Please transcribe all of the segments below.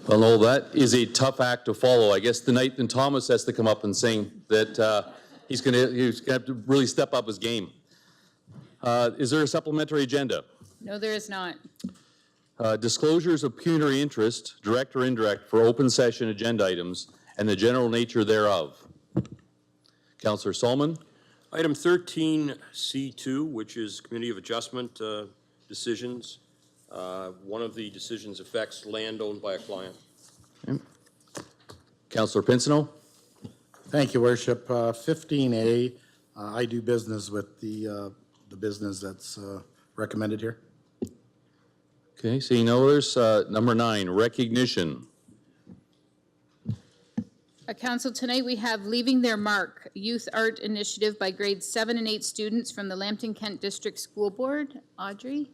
Well, no, that is a tough act to follow. I guess tonight then Thomas has to come up and sing that he's going to have to really step up his game. Is there a supplementary agenda? No, there is not. Disclosures of pecuniary interest, direct or indirect, for open session agenda items and the general nature thereof. Councillor Solomon. Item 13C2, which is Committee of Adjustment decisions. One of the decisions affects land owned by a client. Okay. Councillor Pinsino. Thank you, Worship. 15A, I do business with the business that's recommended here. Okay, seeing no others. Number 9, recognition. Council, tonight we have Leaving Their Mark, Youth Art Initiative by grades 7 and 8 students from the Lambton-Kent District School Board. Audrey?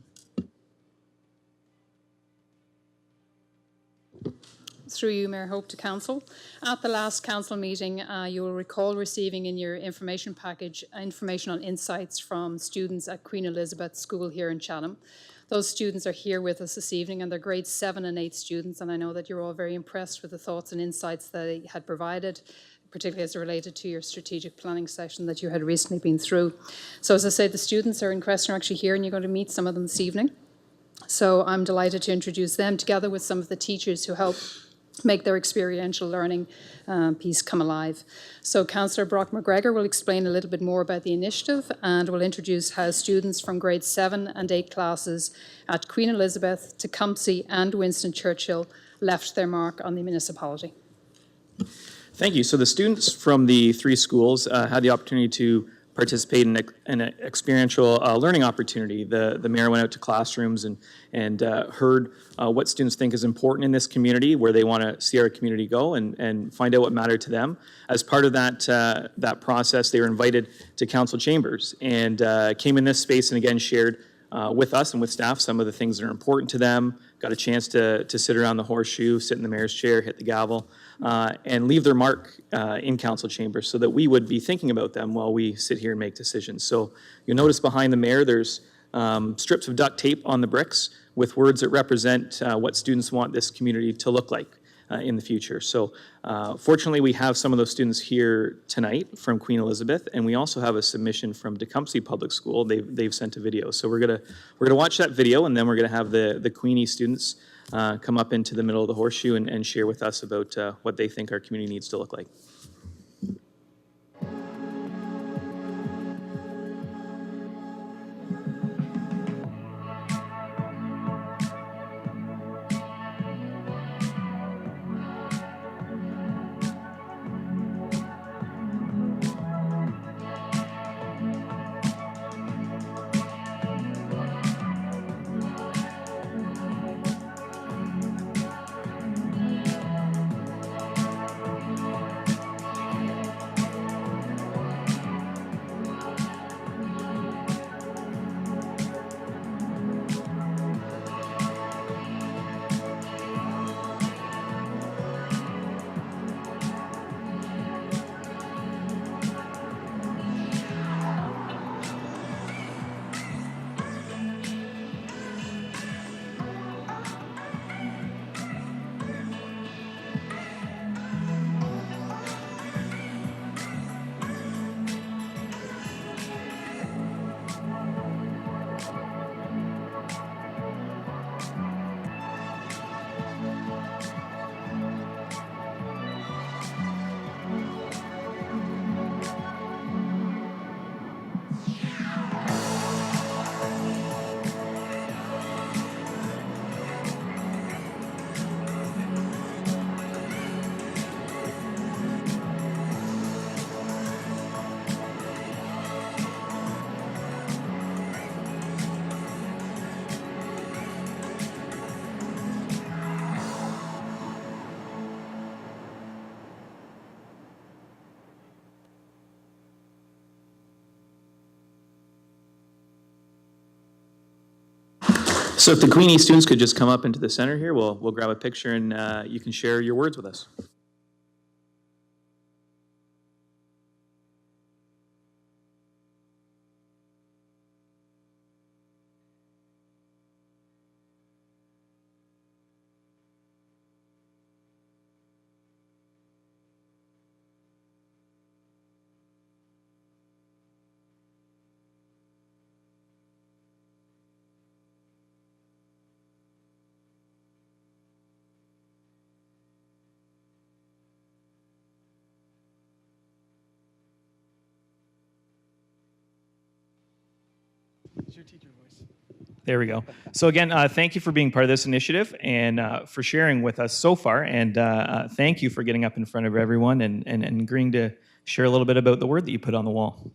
Through you, Mayor Hope, to Council. At the last Council meeting, you will recall receiving in your information package information on insights from students at Queen Elizabeth School here in Chatham. Those students are here with us this evening, and they're grade 7 and 8 students, and I know that you're all very impressed with the thoughts and insights that they had provided, particularly as related to your strategic planning session that you had recently been through. So as I said, the students are in question, are actually here, and you're going to meet some of them this evening. So I'm delighted to introduce them together with some of the teachers who help make their experiential learning piece come alive. So Councillor Brock McGregor will explain a little bit more about the initiative and will introduce how students from grade 7 and 8 classes at Queen Elizabeth, Tecumseh and Winston Churchill left their mark on the municipality. Thank you. So the students from the 3 schools had the opportunity to participate in an experiential learning opportunity. The mayor went out to classrooms and heard what students think is important in this community, where they want to see our community go, and find out what mattered to them. As part of that process, they were invited to council chambers and came in this space and again shared with us and with staff some of the things that are important to them, got a chance to sit around the horseshoe, sit in the mayor's chair, hit the gavel, and leave their mark in council chambers so that we would be thinking about them while we sit here and make decisions. So you'll notice behind the mayor there's strips of duct tape on the bricks with words that represent what students want this community to look like in the future. So fortunately we have some of those students here tonight from Queen Elizabeth, and we also have a submission from Tecumseh Public School. They've sent a video. So we're gonna watch that video, and then we're gonna have the Queenie students come up into the middle of the horseshoe and share with us about what they think our community needs to look like. So if the Queenie students could just come up into the center here, we'll grab a picture and you can share your words with us. There we go. So again, thank you for being part of this initiative and for sharing with us so far. And thank you for getting up in front of everyone and agreeing to share a little bit about the word that you put on the wall.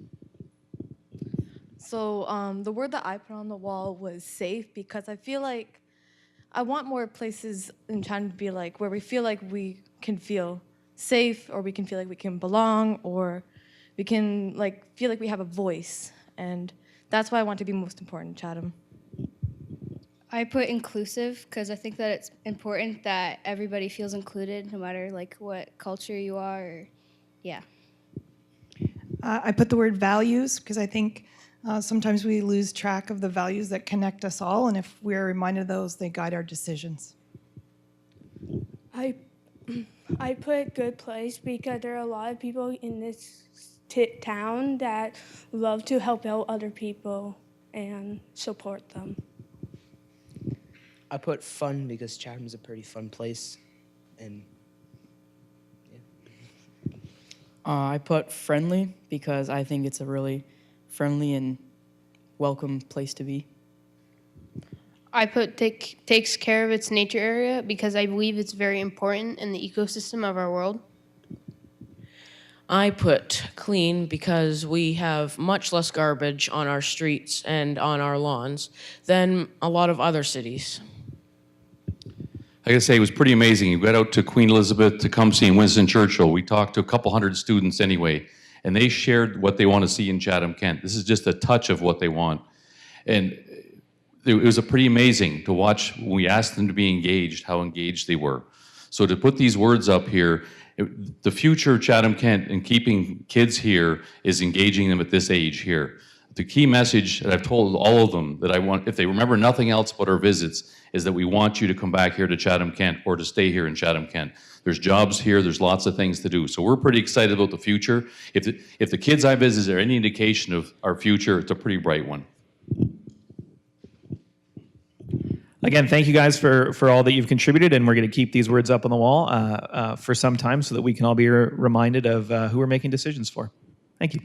So the word that I put on the wall was safe, because I feel like I want more places in Chatham to be like where we feel like we can feel safe, or we can feel like we can belong, or we can like feel like we have a voice. And that's why I want to be most important in Chatham. I put inclusive because I think that it's important that everybody feels included, no matter like what culture you are. Or, yeah. I put the word values because I think sometimes we lose track of the values that connect us all, and if we're reminded of those, they guide our decisions. I put good place because there are a lot of people in this town that love to help out other people and support them. I put fun because Chatham's a pretty fun place, and yeah. I put friendly because I think it's a really friendly and welcome place to be. I put takes care of its nature area because I believe it's very important in the ecosystem of our world. I put clean because we have much less garbage on our streets and on our lawns than a lot of other cities. I gotta say, it was pretty amazing. You got out to Queen Elizabeth, Tecumseh, and Winston Churchill. We talked to a couple hundred students anyway, and they shared what they want to see in Chatham-Kent. This is just a touch of what they want. And it was a pretty amazing to watch when we asked them to be engaged, how engaged they were. So to put these words up here, the future of Chatham-Kent and keeping kids here is engaging them at this age here. The key message that I've told all of them that I want, if they remember nothing else but our visits, is that we want you to come back here to Chatham-Kent or to stay here in Chatham-Kent. There's jobs here, there's lots of things to do. So we're pretty excited about the future. If the kids I visit are any indication of our future, it's a pretty bright one. Again, thank you guys for all that you've contributed, and we're going to keep these words up on the wall for some time so that we can all be reminded of who we're making decisions for. Thank you.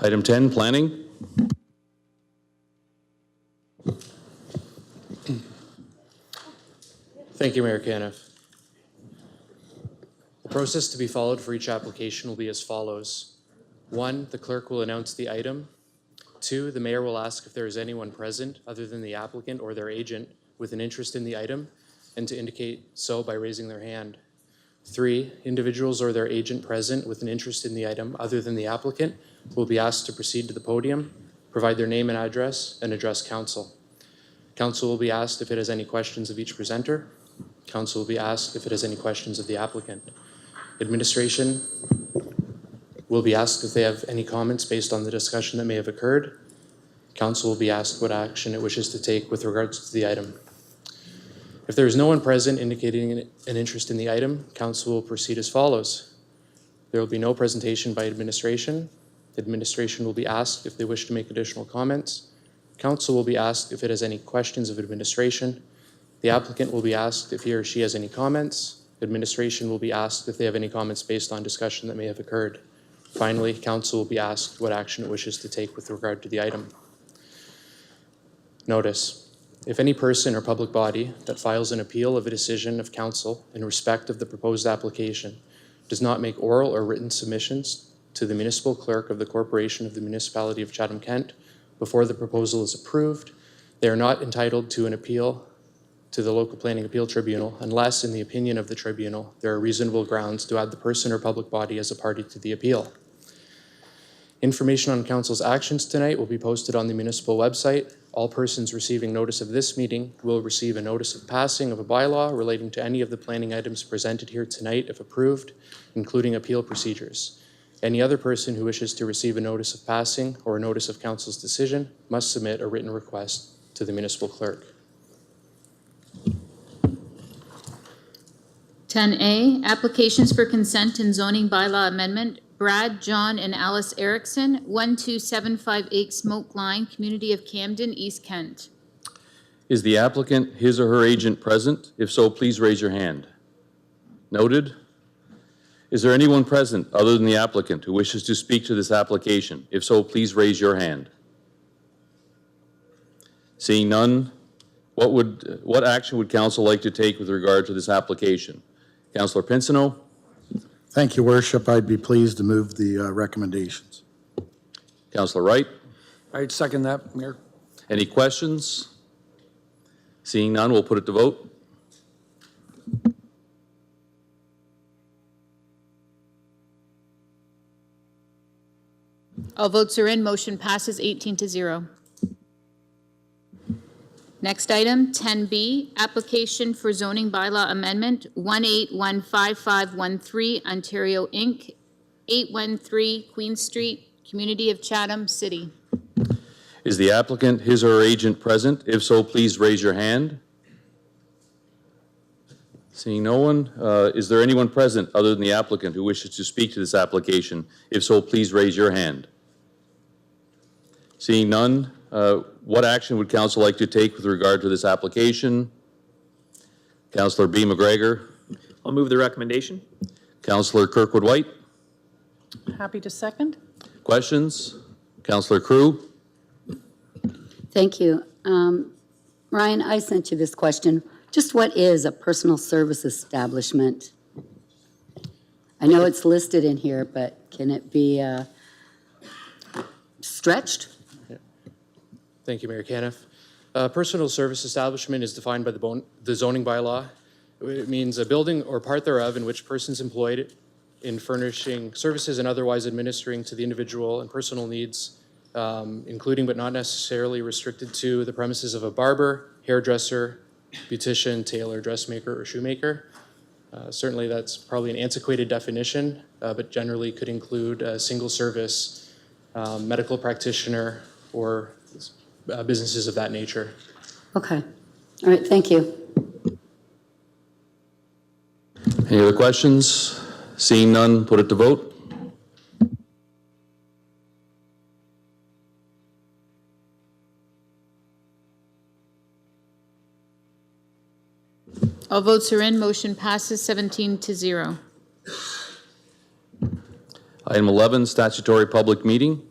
Item 10, planning. Thank you, Mayor Caniff. The process to be followed for each application will be as follows. 1, the clerk will announce the item. 2, the mayor will ask if there is anyone present other than the applicant or their agent with an interest in the item, and to indicate so by raising their hand. 3, individuals or their agent present with an interest in the item other than the applicant will be asked to proceed to the podium, provide their name and address, and address council. Council will be asked if it has any questions of each presenter. Council will be asked if it has any questions of the applicant. Administration will be asked if they have any comments based on the discussion that may have occurred. Council will be asked what action it wishes to take with regards to the item. If there is no one present indicating an interest in the item, council will proceed as follows. There will be no presentation by administration. Administration will be asked if they wish to make additional comments. Council will be asked if it has any questions of administration. The applicant will be asked if he or she has any comments. Administration will be asked if they have any comments based on discussion that may have occurred. Finally, council will be asked what action it wishes to take with regard to the item. Notice. If any person or public body that files an appeal of a decision of council in respect of the proposed application does not make oral or written submissions to the municipal clerk of the corporation of the municipality of Chatham-Kent before the proposal is approved, they are not entitled to an appeal to the local planning appeal tribunal unless, in the opinion of the tribunal, there are reasonable grounds to add the person or public body as a party to the appeal. Information on council's actions tonight will be posted on the municipal website. All persons receiving notice of this meeting will receive a notice of passing of a bylaw relating to any of the planning items presented here tonight if approved, including appeal procedures. Any other person who wishes to receive a notice of passing or a notice of council's decision must submit a written request to the municipal clerk. 10A, applications for consent and zoning bylaw amendment. Brad, John, and Alice Erickson, 12758 Smoke Line, Community of Camden, East Kent. Is the applicant, his or her agent present? If so, please raise your hand. Noted. Is there anyone present other than the applicant who wishes to speak to this application? If so, please raise your hand. Seeing none, what action would council like to take with regard to this application? Councillor Pinsino. Thank you, Worship. I'd be pleased to move the recommendations. Councillor Wright. I'd second that, Mayor. Any questions? Seeing none, we'll put it to vote. All votes are in. Motion passes 18-0. Next item, 10B, application for zoning bylaw amendment, 1815513, Ontario Inc., 813 Queen Street, Community of Chatham, City. Is the applicant, his or her agent present? If so, please raise your hand. Seeing no one, is there anyone present other than the applicant who wishes to speak to this application? If so, please raise your hand. Seeing none, what action would council like to take with regard to this application? Councillor B. McGregor. I'll move the recommendation. Councillor Kirkwood-White. Happy to second. Questions? Councillor Crew. Thank you. Ryan, I sent you this question. Just what is a personal service establishment? I know it's listed in here, but can it be stretched? Thank you, Mayor Caniff. Personal service establishment is defined by the zoning bylaw. It means a building or part thereof in which persons employed in furnishing services and otherwise administering to the individual and personal needs, including but not necessarily restricted to the premises of a barber, hairdresser, beautician, tailor, dressmaker, or shoemaker. Certainly that's probably an antiquated definition, but generally could include a single service, medical practitioner, or businesses of that nature. Okay. All right, thank you. Any other questions? Seeing none, put it to vote. All votes are in. Motion passes 17-0. Item 11, statutory public meeting.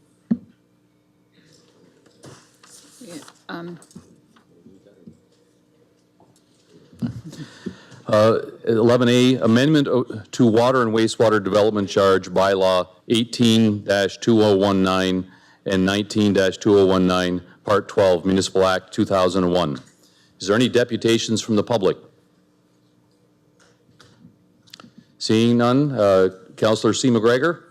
11A, amendment to water and wastewater development charge bylaw 18-2019 and 19-2019, Part 12, Municipal Act 2001. Is there any deputations from the public? Seeing none, Councillor C. McGregor.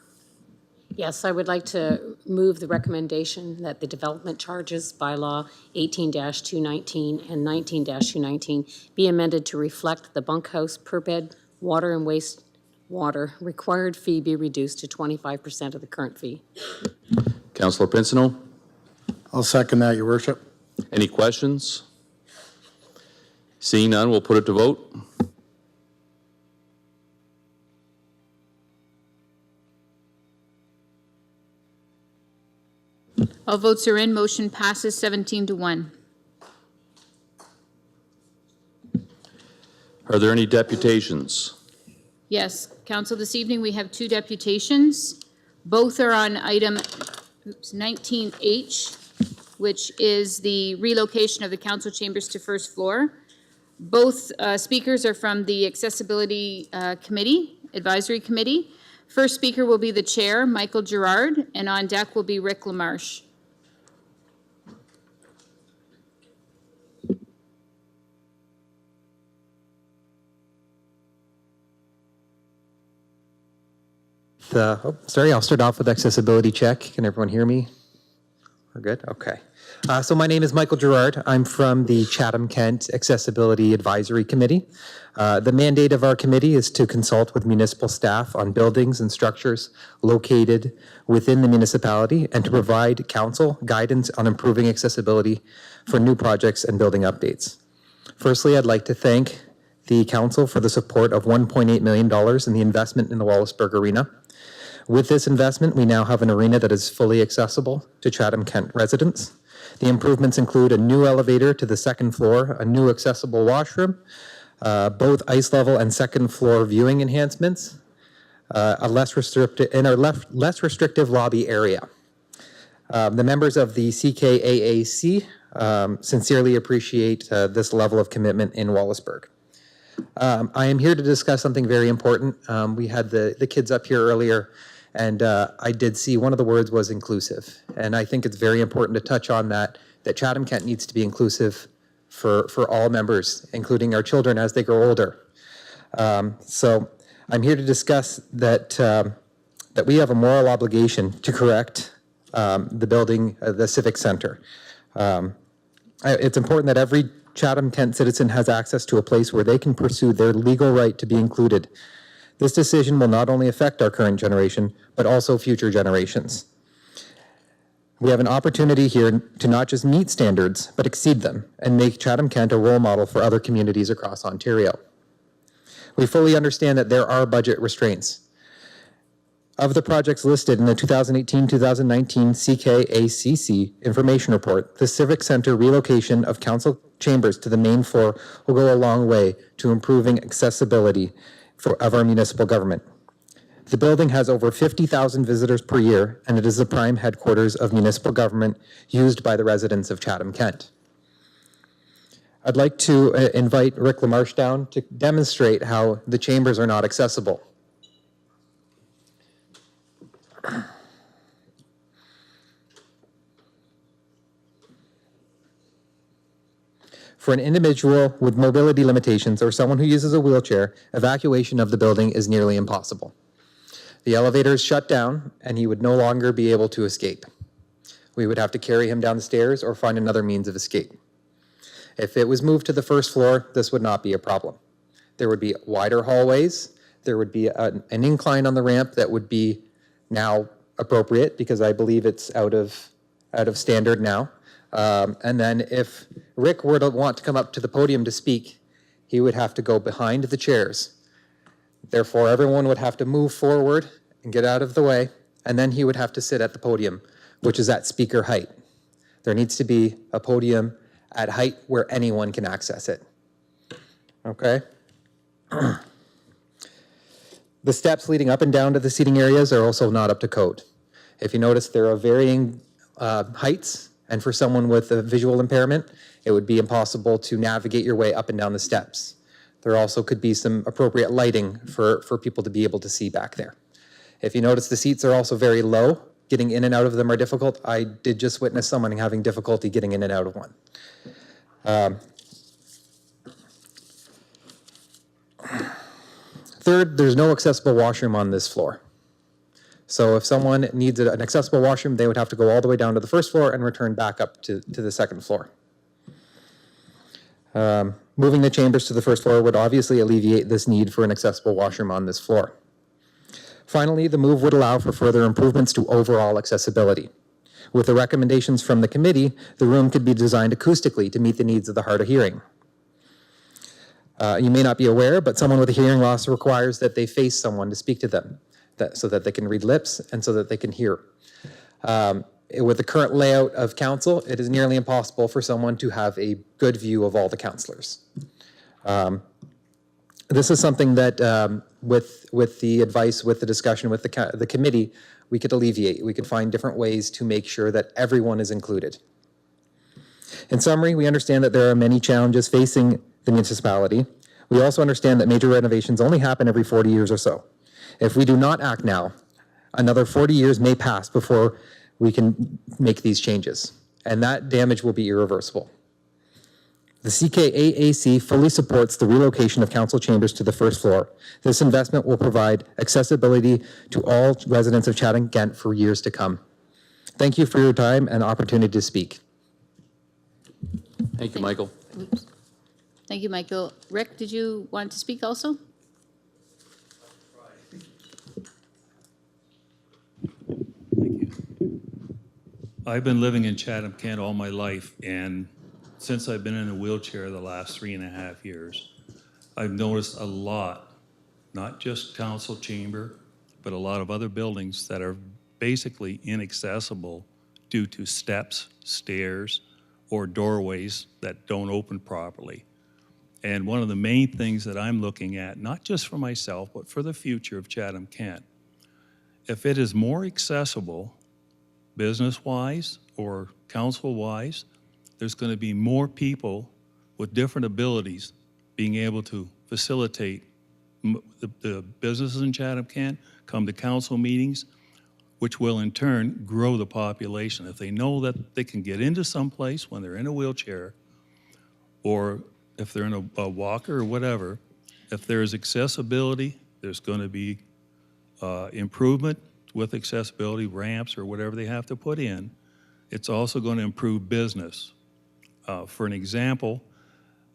Yes, I would like to move the recommendation that the development charges by law 18-219 and 19-219 be amended to reflect the bunkhouse per bed water and wastewater required fee be reduced to 25% of the current fee. Councillor Pinsino. I'll second that, Your Worship. Any questions? Seeing none, we'll put it to vote. All votes are in. Motion passes 17-1. Are there any deputations? Yes, Council, this evening we have two deputations. Both are on item 19H, which is the relocation of the council chambers to first floor. Both speakers are from the Accessibility Advisory Committee. First speaker will be the chair, Michael Gerard, and on deck will be Rick LaMarche. I'll start off with accessibility check. Can everyone hear me? We're good? Okay. So my name is Michael Gerard. I'm from the Chatham-Kent Accessibility Advisory Committee. The mandate of our committee is to consult with municipal staff on buildings and structures located within the municipality and to provide council guidance on improving accessibility for new projects and building updates. Firstly, I'd like to thank the council for the support of $1.8 million in the investment in the Wallaceburg Arena. With this investment, we now have an arena that is fully accessible to Chatham-Kent residents. The improvements include a new elevator to the second floor, a new accessible washroom, both ice level and second floor viewing enhancements, a less restrictive lobby area. The members of the CKAAC sincerely appreciate this level of commitment in Wallaceburg. I am here to discuss something very important. We had the kids up here earlier, and I did see one of the words was inclusive. And I think it's very important to touch on that Chatham-Kent needs to be inclusive for all members, including our children as they grow older. So I'm here to discuss that we have a moral obligation to correct the building, the Civic Center. It's important that every Chatham-Kent citizen has access to a place where they can pursue their legal right to be included. This decision will not only affect our current generation, but also future generations. We have an opportunity here to not just meet standards, but exceed them and make Chatham-Kent a role model for other communities across Ontario. We fully understand that there are budget restraints. Of the projects listed in the 2018-2019 CKACC information report, the Civic Center relocation of council chambers to the main floor will go a long way to improving accessibility of our municipal government. The building has over 50,000 visitors per year, and it is the prime headquarters of municipal government used by the residents of Chatham-Kent. I'd like to invite Rick LaMarche down to demonstrate how the chambers are not accessible. For an individual with mobility limitations or someone who uses a wheelchair, evacuation of the building is nearly impossible. The elevator is shut down and he would no longer be able to escape. We would have to carry him down the stairs or find another means of escape. If it was moved to the first floor, this would not be a problem. There would be wider hallways. There would be an incline on the ramp that would be now appropriate because I believe it's out of standard now. And then if Rick were to want to come up to the podium to speak, he would have to go behind the chairs. Therefore, everyone would have to move forward and get out of the way, and then he would have to sit at the podium, which is at speaker height. There needs to be a podium at height where anyone can access it. Okay? The steps leading up and down to the seating areas are also not up to code. If you notice, there are varying heights, and for someone with a visual impairment, it would be impossible to navigate your way up and down the steps. There also could be some appropriate lighting for people to be able to see back there. If you notice, the seats are also very low. Getting in and out of them are difficult. I did just witness someone having difficulty getting in and out of one. Third, there's no accessible washroom on this floor. So if someone needs an accessible washroom, they would have to go all the way down to the first floor and return back up to the second floor. Moving the chambers to the first floor would obviously alleviate this need for an accessible washroom on this floor. Finally, the move would allow for further improvements to overall accessibility. With the recommendations from the committee, the room could be designed acoustically to meet the needs of the hard of hearing. You may not be aware, but someone with a hearing loss requires that they face someone to speak to them, so that they can read lips and so that they can hear. With the current layout of council, it is nearly impossible for someone to have a good view of all the councillors. This is something that, with the advice, with the discussion with the committee, we could alleviate. We could find different ways to make sure that everyone is included. In summary, we understand that there are many challenges facing the municipality. We also understand that major renovations only happen every 40 years or so. If we do not act now, another 40 years may pass before we can make these changes, and that damage will be irreversible. The CKAAC fully supports the relocation of council chambers to the first floor. This investment will provide accessibility to all residents of Chatham-Kent for years to come. Thank you for your time and opportunity to speak. Thank you, Michael. Thank you, Michael. Rick, did you want to speak also? I've been living in Chatham-Kent all my life, and since I've been in a wheelchair the last 3.5 years, I've noticed a lot, not just council chamber, but a lot of other buildings that are basically inaccessible due to steps, stairs, or doorways that don't open properly. And one of the main things that I'm looking at, not just for myself, but for the future of Chatham-Kent, if it is more accessible, business-wise or council-wise, there's going to be more people with different abilities being able to facilitate the businesses in Chatham-Kent, come to council meetings, which will in turn grow the population. If they know that they can get into some place when they're in a wheelchair, or if they're in a walker or whatever, if there's accessibility, there's going to be improvement with accessibility, ramps or whatever they have to put in. It's also going to improve business. For an example,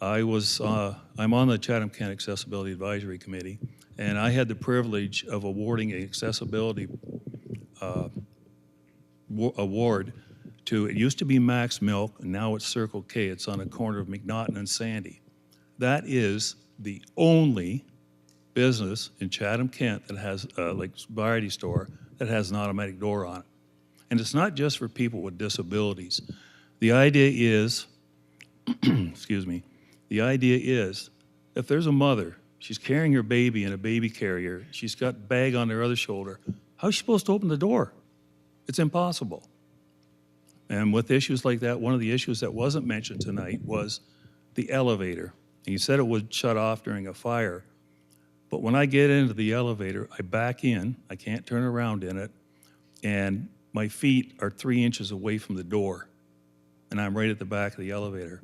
I'm on the Chatham-Kent Accessibility Advisory Committee, and I had the privilege of awarding an accessibility award to, it used to be Max Milk, and now it's Circle K. It's on the corner of McNaughton and Sandy. That is the only business in Chatham-Kent that has, like variety store, that has an automatic door on it. And it's not just for people with disabilities. The idea is, excuse me, the idea is if there's a mother, she's carrying her baby in a baby carrier, she's got a bag on her other shoulder, how's she supposed to open the door? It's impossible. And with issues like that, one of the issues that wasn't mentioned tonight was the elevator. And you said it would shut off during a fire. But when I get into the elevator, I back in, I can't turn around in it, and my feet are 3 inches away from the door, and I'm right at the back of the elevator.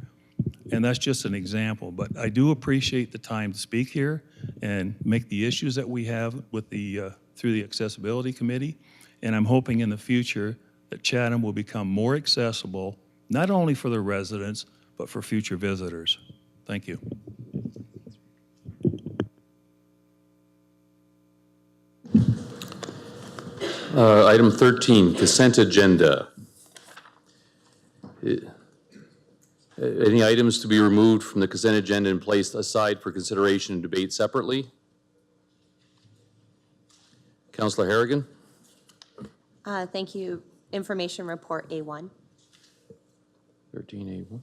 And that's just an example, but I do appreciate the time to speak here and make the issues that we have with the, through the Accessibility Committee, and I'm hoping in the future that Chatham will become more accessible, not only for the residents, but for future visitors. Thank you. Item 13, consent agenda. Any items to be removed from the consent agenda and placed aside for consideration and debate separately? Councillor Harrigan? Thank you. Information report A1. 13A1.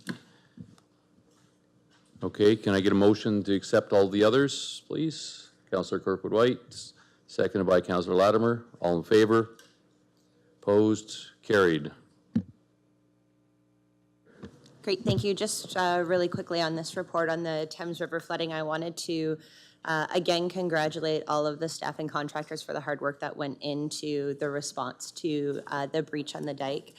Okay, can I get a motion to accept all the others, please? Councillor Kirkwood-White, seconded by Councillor Latimer. All in favor? Opposed? Carried. Great, thank you. Just really quickly on this report on the Thames River flooding, I wanted to again congratulate all of the staff and contractors for the hard work that went into the response to the breach on the dike.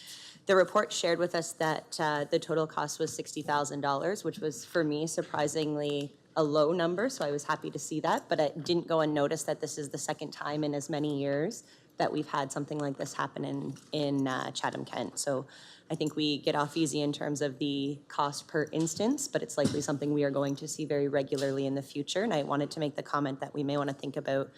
The report shared with us that the total cost was $60,000, which was for me surprisingly a low number, so I was happy to see that, but I didn't go unnoticed that this is the second time in as many years that we've had something like this happen in Chatham-Kent. So I think we get off easy in terms of the cost per instance, but it's likely something we are going to see very regularly in the future. And I wanted to make the comment that we may want to think about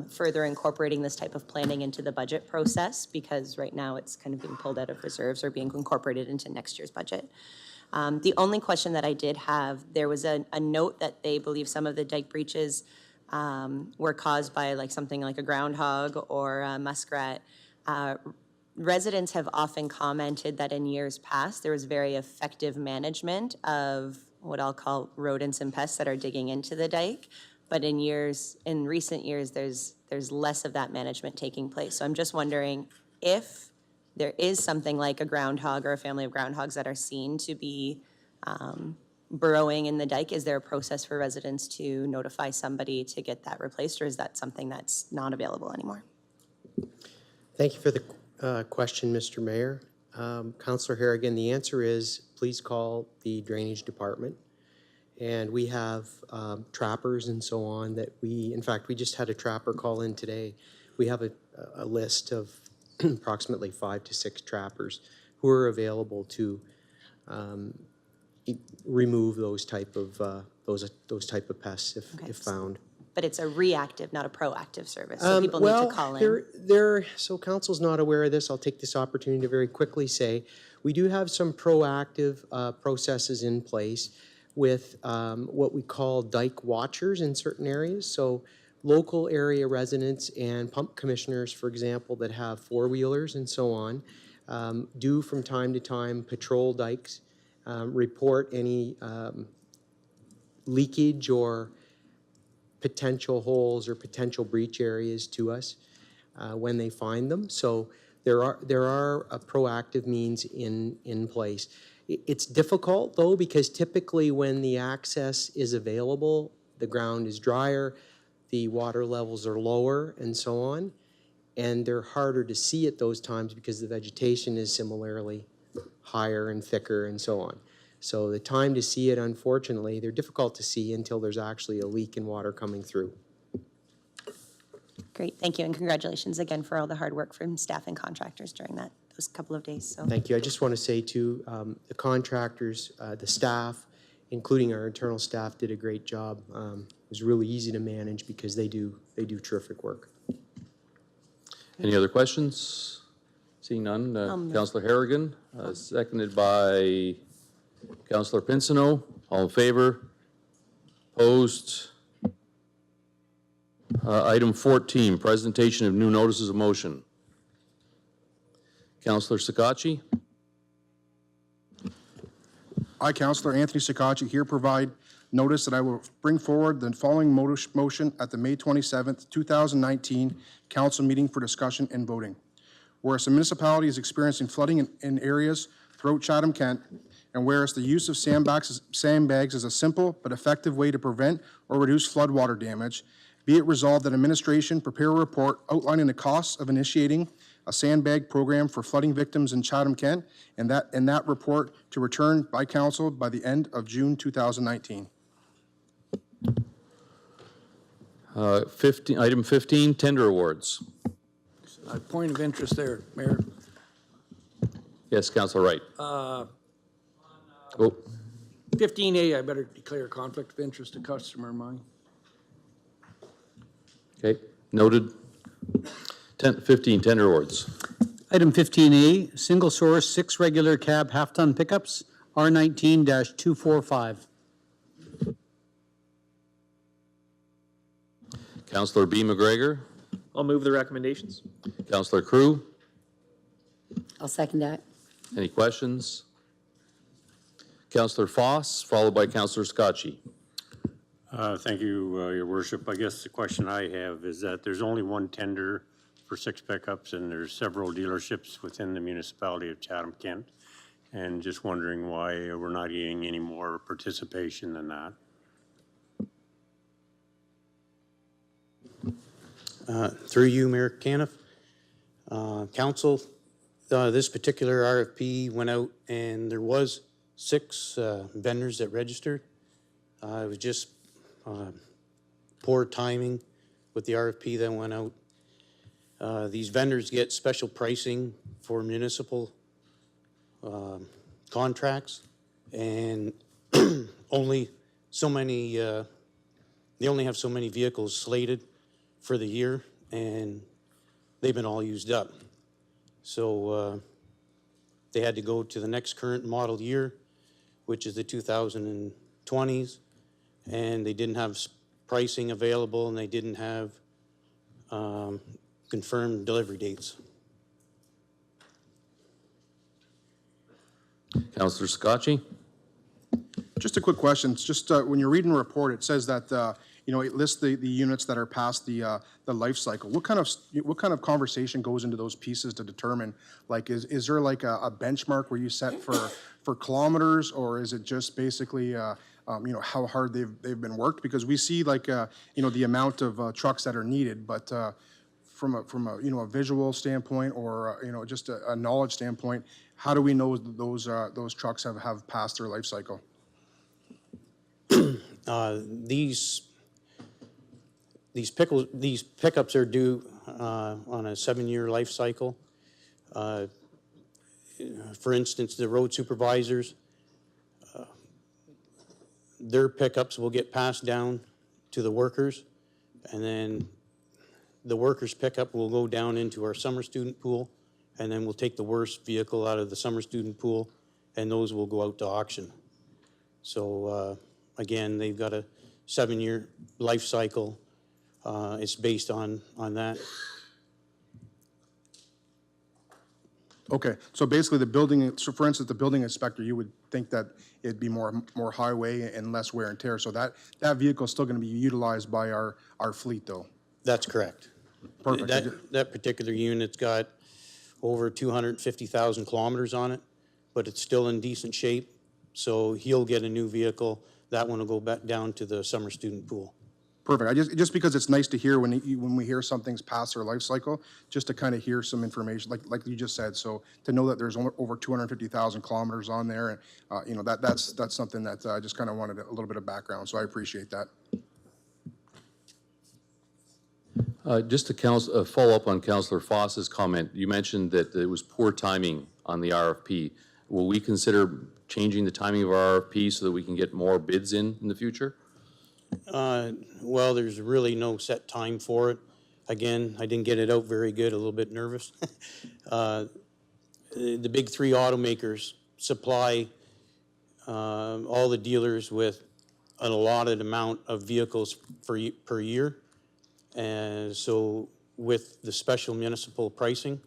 further incorporating this type of planning into the budget process, because right now it's kind of being pulled out of reserves or being incorporated into next year's budget. The only question that I did have, there was a note that they believe some of the dike breaches were caused by like something like a groundhog or a muskrat. Residents have often commented that in years past, there was very effective management of what I'll call rodents and pests that are digging into the dike. But in recent years, there's less of that management taking place. So I'm just wondering if there is something like a groundhog or a family of groundhogs that are seen to be burrowing in the dike, is there a process for residents to notify somebody to get that replaced, or is that something that's not available anymore? Thank you for the question, Mr. Mayor. Councillor Harrigan, the answer is please call the drainage department. And we have trappers and so on that in fact, we just had a trapper call in today. We have a list of approximately 5 to 6 trappers who are available to remove those type of pests if found. But it's a reactive, not a proactive service, so people need to call in. So council's not aware of this. I'll take this opportunity to very quickly say, we do have some proactive processes in place with what we call dike watchers in certain areas. So local area residents and pump commissioners, for example, that have four-wheelers and so on, do from time to time patrol dikes, report any leakage or potential holes or potential breach areas to us when they find them. So there are proactive means in place. It's difficult though, because typically when the access is available, the ground is drier, the water levels are lower and so on, and they're harder to see at those times because the vegetation is similarly higher and thicker and so on. So the time to see it, unfortunately, they're difficult to see until there's actually a leak in water coming through. Great, thank you, and congratulations again for all the hard work from staff and contractors during those couple of days. So. Thank you. I just want to say too, the contractors, the staff, including our internal staff, did a great job. It was really easy to manage because they do terrific work. Any other questions? Seeing none, Councillor Harrigan, seconded by Councillor Pinsino. All in favor? Opposed? Item 14, presentation of new notices of motion. Councillor Sakachi. I, Councillor Anthony Sakachi, here provide notice that I will bring forward the following motion at the May 27th, 2019 council meeting for discussion and voting. Whereas the municipality is experiencing flooding in areas throughout Chatham-Kent, and whereas the use of sandbags is a simple but effective way to prevent or reduce floodwater damage, be it resolved that administration prepare a report outlining the costs of initiating a sandbag program for flooding victims in Chatham-Kent, and that report to return by council by the end of June 2019. Item 15, tender awards. A point of interest there, Mayor. Yes, Councillor Wright. 15A, I better declare conflict of interest to customer of mine. Okay, noted. 15, tender awards. Item 15A, single source 6 regular cab half-ton pickups, R19-245. Councillor B. McGregor. I'll move the recommendations. Councillor Crew. I'll second that. Any questions? Councillor Foss, followed by Councillor Scotchy. Thank you, Your Worship. I guess the question I have is that there's only one tender for 6 pickups, and there's several dealerships within the municipality of Chatham-Kent, and just wondering why we're not getting any more participation than that. Through you, Mayor Caniff. Council, this particular RFP went out and there was 6 vendors that registered. It was just poor timing with the RFP that went out. These vendors get special pricing for municipal contracts, and only so many, they only have so many vehicles slated for the year, and they've been all used up. So they had to go to the next current model year, which is the 2020s, and they didn't have pricing available, and they didn't have confirmed delivery dates. Councillor Scotchy. Just a quick question. It's just when you're reading the report, it says that it lists the units that are past the life cycle. What kind of conversation goes into those pieces to determine, like, is there like a benchmark where you set for kilometers, or is it just basically how hard they've been worked? Because we see like the amount of trucks that are needed, but from a, you know, a visual standpoint or, you know, just a knowledge standpoint, how do we know those trucks have passed their life cycle? These pickups are due on a 7-year life cycle. For instance, the road supervisors, their pickups will get passed down to the workers, and then the workers' pickup will go down into our summer student pool, and then we'll take the worst vehicle out of the summer student pool, and those will go out to auction. So again, they've got a 7-year life cycle. It's based on that. Okay, so basically the building, so for instance, the building inspector, you would think that it'd be more highway and less wear and tear. So that vehicle is still going to be utilized by our fleet, though. That's correct. Perfect. That particular unit's got over 250,000 kilometers on it, but it's still in decent shape. So he'll get a new vehicle. That one will go back down to the summer student pool. Perfect. Just because it's nice to hear when we hear something's past their life cycle, just to kind of hear some information, like you just said. So to know that there's over 250,000 kilometers on there, and you know, that's something that I just kind of wanted a little bit of background. So I appreciate that. Just to follow up on Councillor Foss's comment, you mentioned that it was poor timing on the RFP. Will we consider changing the timing of our RFP so that we can get more bids in the future? Well, there's really no set time for it. Again, I didn't get it out very good, a little bit nervous. The big three automakers supply all the dealers with an allotted amount of vehicles per year. And so with the special municipal pricing,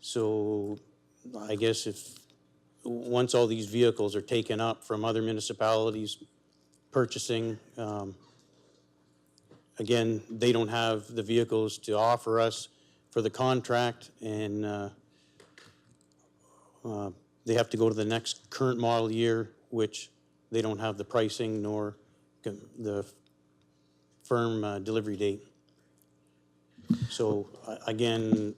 so I guess once all these vehicles are taken up from other municipalities purchasing, again, they don't have the vehicles to offer us for the contract, and they have to go to the next current model year, which they don't have the pricing nor the firm delivery date. So again,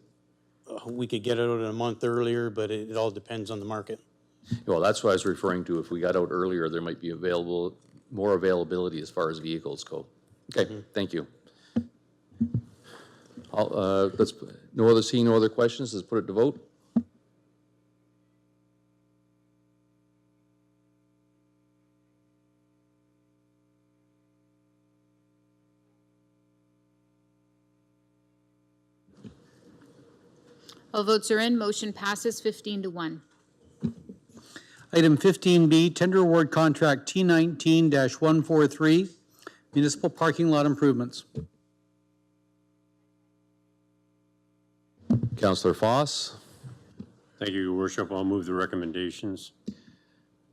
we could get it out a month earlier, but it all depends on the market. Well, that's what I was referring to. If we got out earlier, there might be more availability as far as vehicles go. Okay, thank you. Seeing no other questions, let's put it to vote. All votes are in. Motion passes 15-1. Item 15B, tender award contract T19-143, municipal parking lot improvements. Councillor Foss. Thank you, Your Worship. I'll move the recommendations.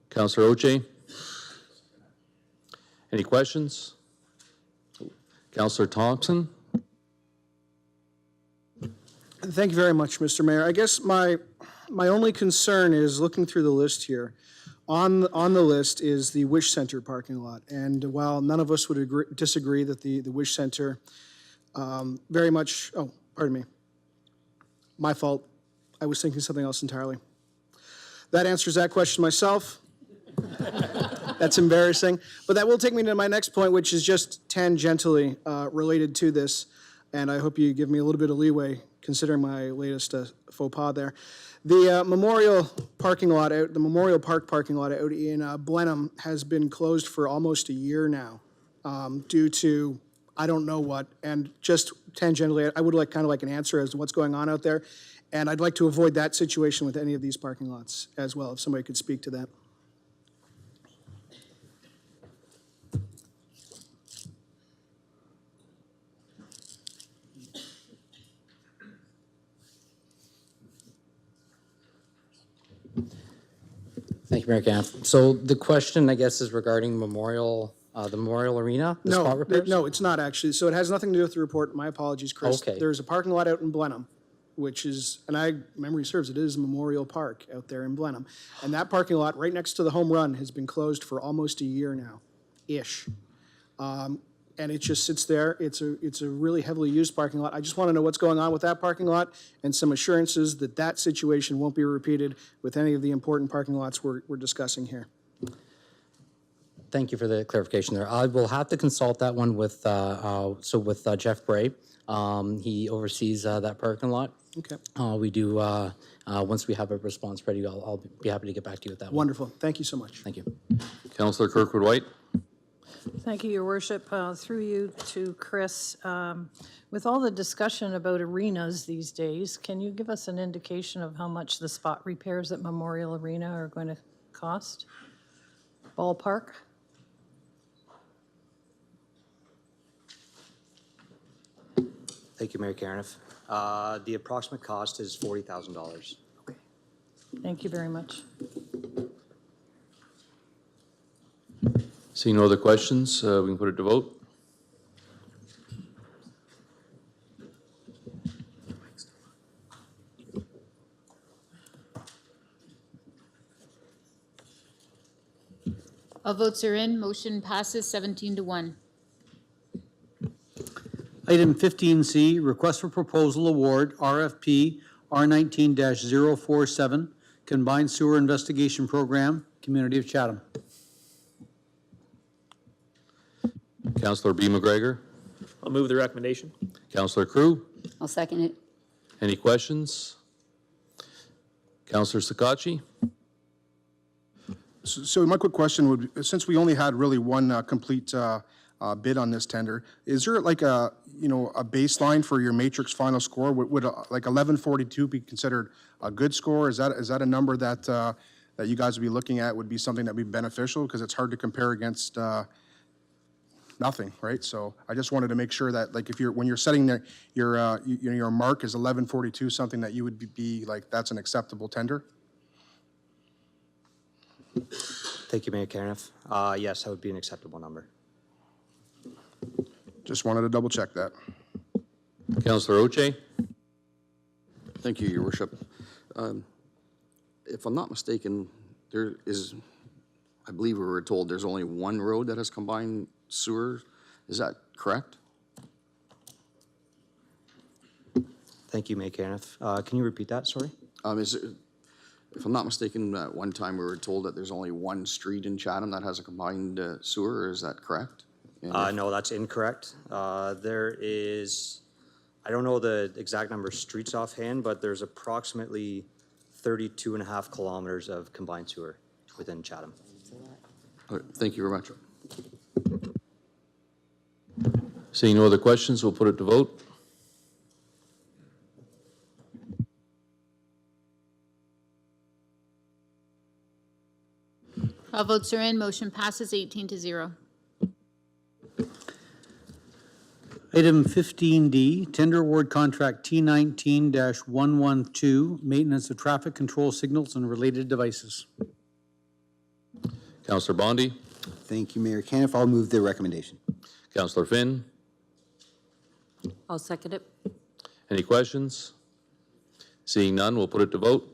Councillor Oche. Any questions? Councillor Thompson. Thank you very much, Mr. Mayor. I guess my only concern is looking through the list here. On the list is the Wish Center parking lot, and while none of us would disagree that the Wish Center very much, oh, pardon me, my fault. I was thinking something else entirely. That answers that question myself. That's embarrassing, but that will take me to my next point, which is just tangentially related to this, and I hope you give me a little bit of leeway considering my latest faux pas there. The Memorial parking lot out, the Memorial Park parking lot out in Blenheim has been closed for almost a year now due to I don't know what. And just tangentially, I would like kind of like an answer as to what's going on out there. And I'd like to avoid that situation with any of these parking lots as well, if somebody could speak to that. Thank you, Mayor Ganff. So the question, I guess, is regarding Memorial, the Memorial Arena, the spot repairs? No, it's not actually. So it has nothing to do with the report. My apologies, Chris. Okay. There's a parking lot out in Blenheim, which is, and memory serves, it is Memorial Park out there in Blenheim. And that parking lot right next to the home run has been closed for almost a year now, ish. and it just sits there. It's a really heavily used parking lot. I just want to know what's going on with that parking lot and some assurances that that situation won't be repeated with any of the important parking lots we're discussing here. Thank you for the clarification there. I will have to consult that one with, with Jeff Bray. He oversees that parking lot. Okay. We do, once we have a response ready, I'll be happy to get back to you with that one. Wonderful. Thank you so much. Thank you. Councillor Kirkwood-White. Thank you, Your Worship. Through you to Chris, with all the discussion about arenas these days, can you give us an indication of how much the spot repairs at Memorial Arena are going to cost? Ballpark? Thank you, Mayor Carniff. The approximate cost is $40,000. Thank you very much. Seeing no other questions, we can put it to vote. All votes are in. Motion passes 17-1. Item 15C, request for proposal award, RFP R19-047, Combined Sewer Investigation Program, Community of Chatham. Councillor B. McGregor. I'll move the recommendation. Councillor Crew. I'll second it. Any questions? Councillor Sakachi. So my quick question would be, since we only had really one complete bid on this tender, is there like a baseline for your matrix final score? Would like 1142 be considered a good score? Is that a number that that you guys would be looking at would be something that would be beneficial? Because it's hard to compare against nothing, right? So I just wanted to make sure that, like, when you're setting your mark is 1142, something that you would be like, that's an acceptable tender. Thank you, Mayor Carniff. Yes, that would be an acceptable number. Just wanted to double check that. Councillor Oche. Thank you, Your Worship. If I'm not mistaken, there is, I believe we were told there's only one road that has combined sewer. Is that correct? Thank you, Mayor Carniff. Can you repeat that, sorry? If I'm not mistaken, at one time we were told that there's only one street in Chatham that has a combined sewer. Is that correct? No, that's incorrect. There is, I don't know the exact number of streets offhand, but there's approximately 32.5 kilometers of combined sewer within Chatham. All right, thank you very much. Seeing no other questions, we'll put it to vote. All votes are in. Motion passes 18-0. Item 15D, tender award contract T19-112, maintenance of traffic control signals and related devices. Councillor Bondi. Thank you, Mayor Caniff. I'll move the recommendation. Councillor Finn. I'll second it. Any questions? Seeing none, we'll put it to vote.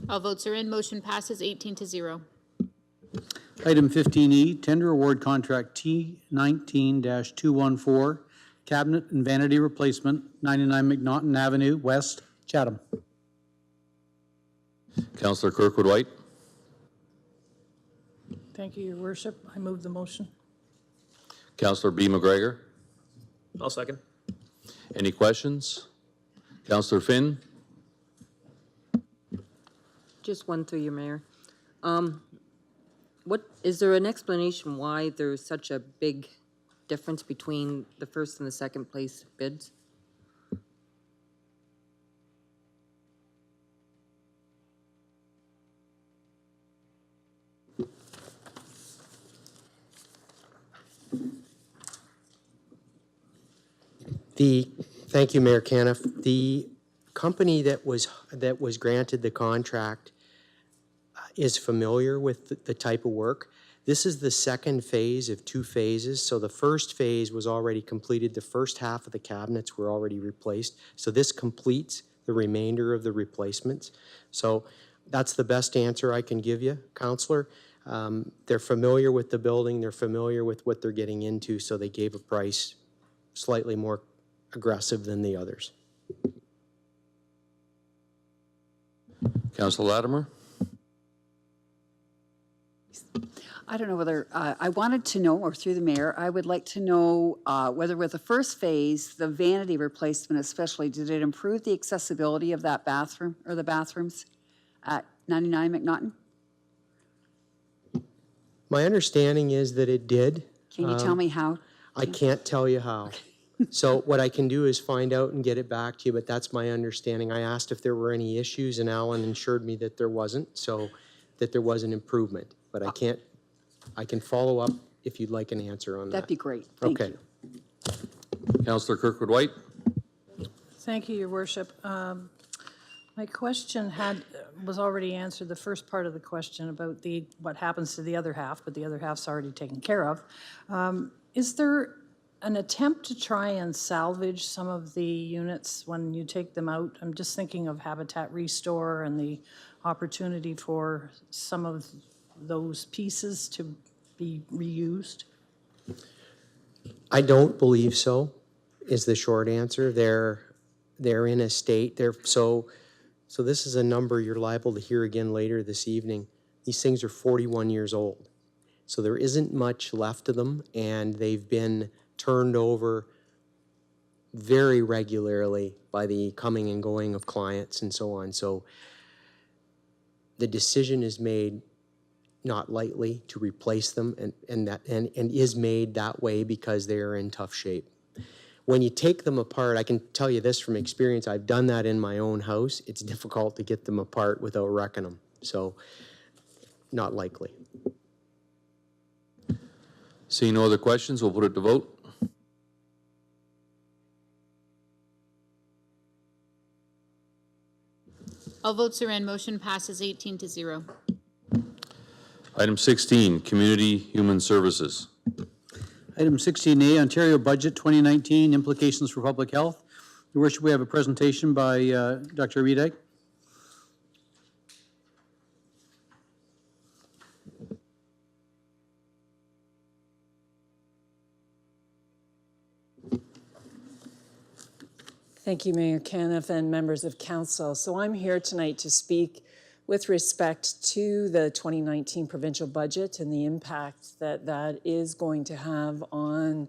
All votes are in. Motion passes 18-0. Item 15E, tender award contract T19-214, cabinet and vanity replacement, 99 McNaughton Avenue, West, Chatham. Councillor Kirkwood-White. Thank you, Your Worship. I move the motion. Councillor B. McGregor. I'll second. Any questions? Councillor Finn. Just one through you, Mayor. What is there an explanation why there's such a big difference between the first and the second place bids? Thank you, Mayor Caniff. The company that was granted the contract is familiar with the type of work. This is the second phase of two phases. So the first phase was already completed. The first half of the cabinets were already replaced. So this completes the remainder of the replacements. So That's the best answer I can give you, Counselor. They're familiar with the building, they're familiar with what they're getting into, so they gave a price slightly more aggressive than the others. Councilor Latimer? I don't know whether, I wanted to know, or through the mayor, I would like to know whether with the first phase, the vanity replacement especially, did it improve the accessibility of that bathroom or the bathrooms at 99 McNaughton? My understanding is that it did. Can you tell me how? I can't tell you how. So what I can do is find out and get it back to you, but that's my understanding. I asked if there were any issues, and Alan assured me that there wasn't, so that there was an improvement. But I can follow up if you'd like an answer on that. That'd be great. Thank you. Councilor Kirkwood-White? Thank you, Your Worship. My question was already answered, the first part of the question about what happens to the other half, but the other half's already taken care of. Is there an attempt to try and salvage some of the units when you take them out? I'm just thinking of Habitat Restore and the opportunity for some of those pieces to be reused. I don't believe so, is the short answer. They're in a state, so this is a number you're liable to hear again later this evening. These things are 41 years old. So there isn't much left of them, and they've been turned over very regularly by the coming and going of clients and so on. So the decision is made not lightly to replace them, and is made that way because they are in tough shape. When you take them apart, I can tell you this from experience, I've done that in my own house. It's difficult to get them apart without wrecking them. So, not likely. Seeing no other questions, we'll put it to vote. All votes are in. Motion passes 18-0. Item 16, Community Human Services. Item 16A, Ontario Budget 2019, Implications for Public Health. Your Worship, we have a presentation by Dr. Redyke. Thank you, Mayor Caniff and members of council. So I'm here tonight to speak with respect to the 2019 provincial budget and the impact that that is going to have on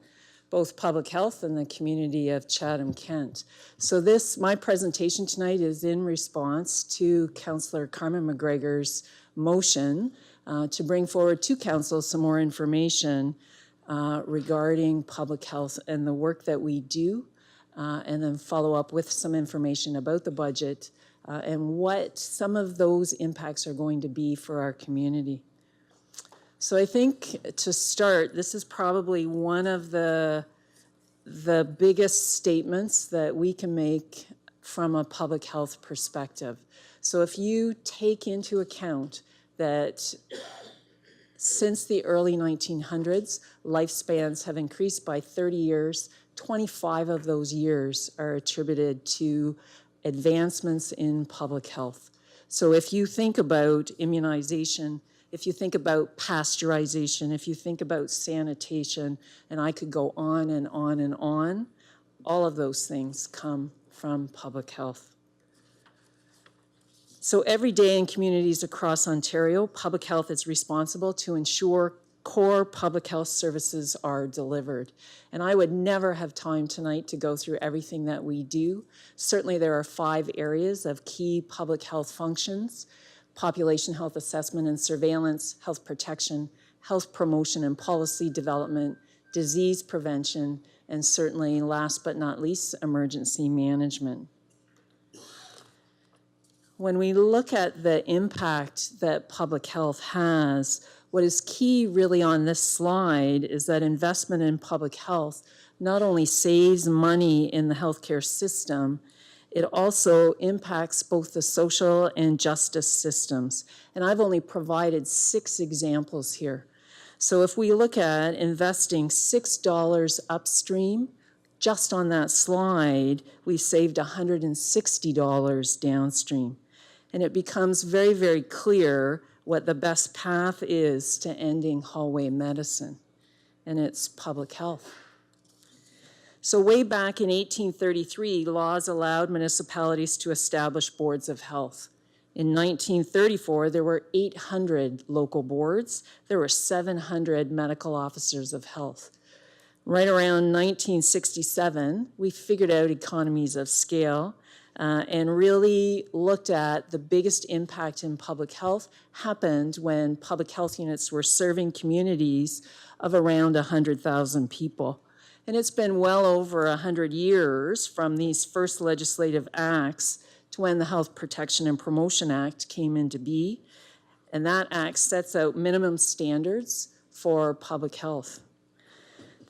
both public health and the community of Chatham-Kent. So my presentation tonight is in response to Councillor Carmen McGregor's motion to bring forward to council some more information regarding public health and the work that we do, and then follow up with some information about the budget and what some of those impacts are going to be for our community. So I think to start, this is probably one of the biggest statements that we can make from a public health perspective. So if you take into account that since the early 1900s, lifespans have increased by 30 years, 25 of those years are attributed to advancements in public health. So if you think about immunization, if you think about pasteurization, if you think about sanitation, and I could go on and on and on, all of those things come from public health. So every day in communities across Ontario, public health is responsible to ensure core public health services are delivered. And I would never have time tonight to go through everything that we do. Certainly there are 5 areas of key public health functions: population health assessment and surveillance, health protection, health promotion and policy development, disease prevention, and certainly last but not least, emergency management. When we look at the impact that public health has, what is key really on this slide is that investment in public health not only saves money in the healthcare system, it also impacts both the social and justice systems. And I've only provided 6 examples here. So if we look at investing $6 upstream, just on that slide, we saved $160 downstream. And it becomes very, very clear what the best path is to ending hallway medicine, and it's public health. So way back in 1833, laws allowed municipalities to establish boards of health. In 1934, there were 800 local boards. There were 700 medical officers of health. Right around 1967, we figured out economies of scale and really looked at the biggest impact in public health happened when public health units were serving communities of around 100,000 people. And it's been well over 100 years from these first legislative acts to when the Health Protection and Promotion Act came into being. And that act sets out minimum standards for public health.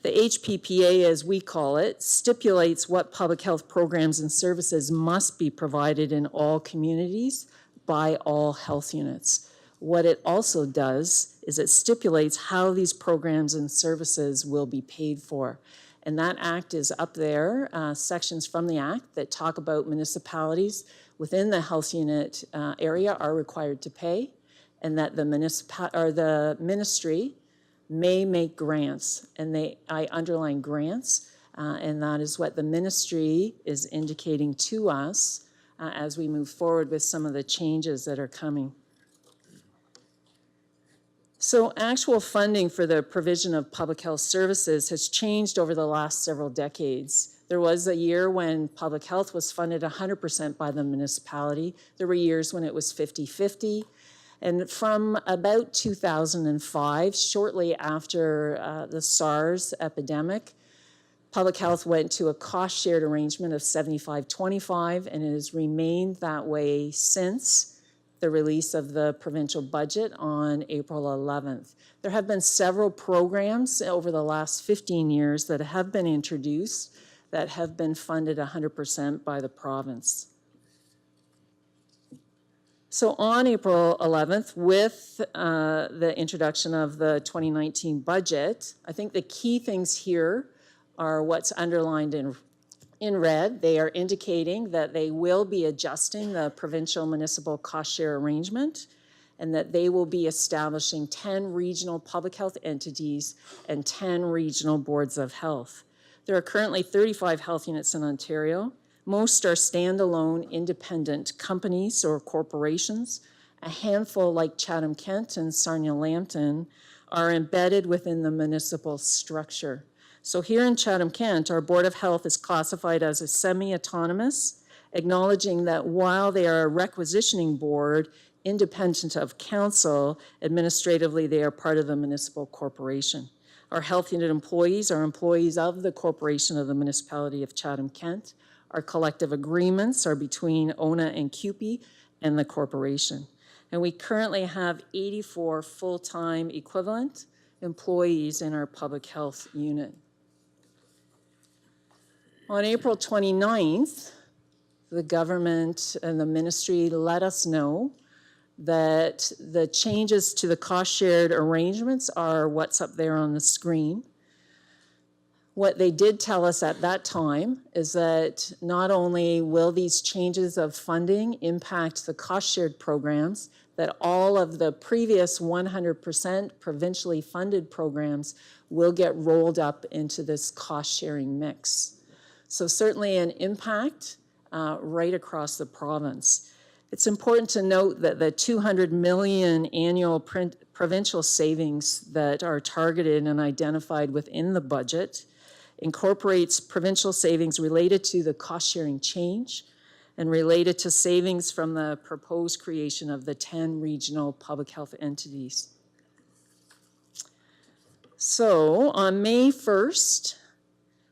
The HPPA, as we call it, stipulates what public health programs and services must be provided in all communities by all health units. What it also does is it stipulates how these programs and services will be paid for. And that act is up there, sections from the act that talk about municipalities within the health unit area are required to pay, and that the ministry may make grants, and I underline grants, and that is what the ministry is indicating to us as we move forward with some of the changes that are coming. So actual funding for the provision of public health services has changed over the last several decades. There was a year when public health was funded 100% by the municipality. There were years when it was 50-50. And from about 2005, shortly after the SARS epidemic, public health went to a cost-shared arrangement of 75-25, and it has remained that way since the release of the provincial budget on April 11th. There have been several programs over the last 15 years that have been introduced that have been funded 100% by the province. So on April 11th, with the introduction of the 2019 budget, I think the key things here are what's underlined in red. They are indicating that they will be adjusting the provincial municipal cost share arrangement and that they will be establishing 10 regional public health entities and 10 regional boards of health. There are currently 35 health units in Ontario. Most are standalone independent companies or corporations. A handful like Chatham-Kent and Sarnia-Lambton are embedded within the municipal structure. So here in Chatham-Kent, our Board of Health is classified as a semi-autonomous, acknowledging that while they are a requisitioning board, independent of council, administratively they are part of the municipal corporation. Our health unit employees are employees of the corporation of the municipality of Chatham-Kent. Our collective agreements are between ONA and CUPE and the corporation. And we currently have 84 full-time equivalent employees in our public health unit. On April 29th, the government and the ministry let us know that the changes to the cost-shared arrangements are what's up there on the screen. What they did tell us at that time is that not only will these changes of funding impact the cost-shared programs, that all of the previous 100% provincially funded programs will get rolled up into this cost-sharing mix. So certainly an impact right across the province. It's important to note that the $200 million annual provincial savings that are targeted and identified within the budget incorporates provincial savings related to the cost-sharing change and related to savings from the proposed creation of the 10 regional public health entities. So on May 1st,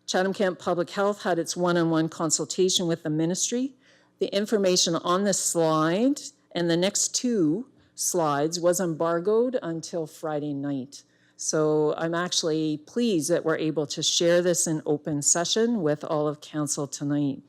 Chatham-Kent Public Health had its one-on-one consultation with the ministry. The information on this slide and the next two slides was embargoed until Friday night. So I'm actually pleased that we're able to share this in open session with all of council tonight.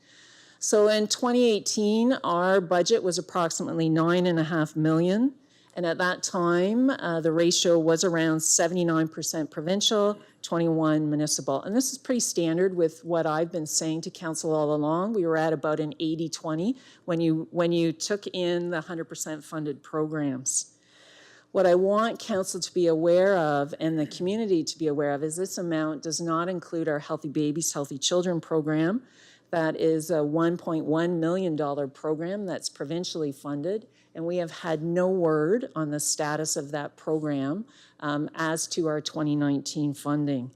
So in 2018, our budget was approximately $9.5 million, And at that time, the ratio was around 79% provincial, 21 municipal. And this is pretty standard with what I've been saying to council all along. We were at about an 80-20 when you took in the 100% funded programs. What I want council to be aware of and the community to be aware of is this amount does not include our Healthy Babies, Healthy Children program. That is a $1.1 million program that's provincially funded, and we have had no word on the status of that program as to our 2019 funding.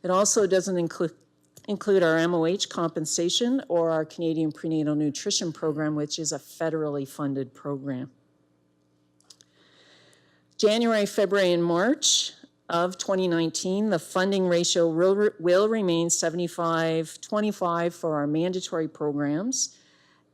It also doesn't include our MOH compensation or our Canadian Prenatal Nutrition Program, which is a federally funded program. January, February, and March of 2019, the funding ratio will remain 75-25 for our mandatory programs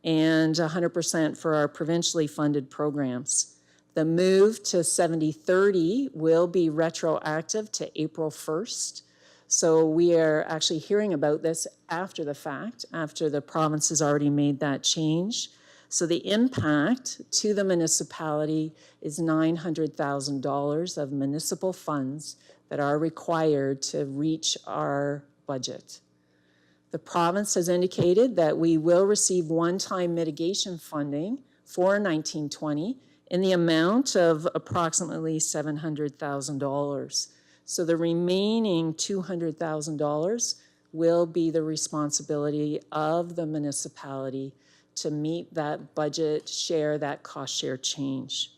and 100% for our provincially funded programs. The move to 70-30 will be retroactive to April 1st. So we are actually hearing about this after the fact, after the province has already made that change. So the impact to the municipality is $900,000 of municipal funds that are required to reach our budget. The province has indicated that we will receive one-time mitigation funding for 1920 in the amount of approximately $700,000. So the remaining $200,000 will be the responsibility of the municipality to meet that budget share, that cost share change.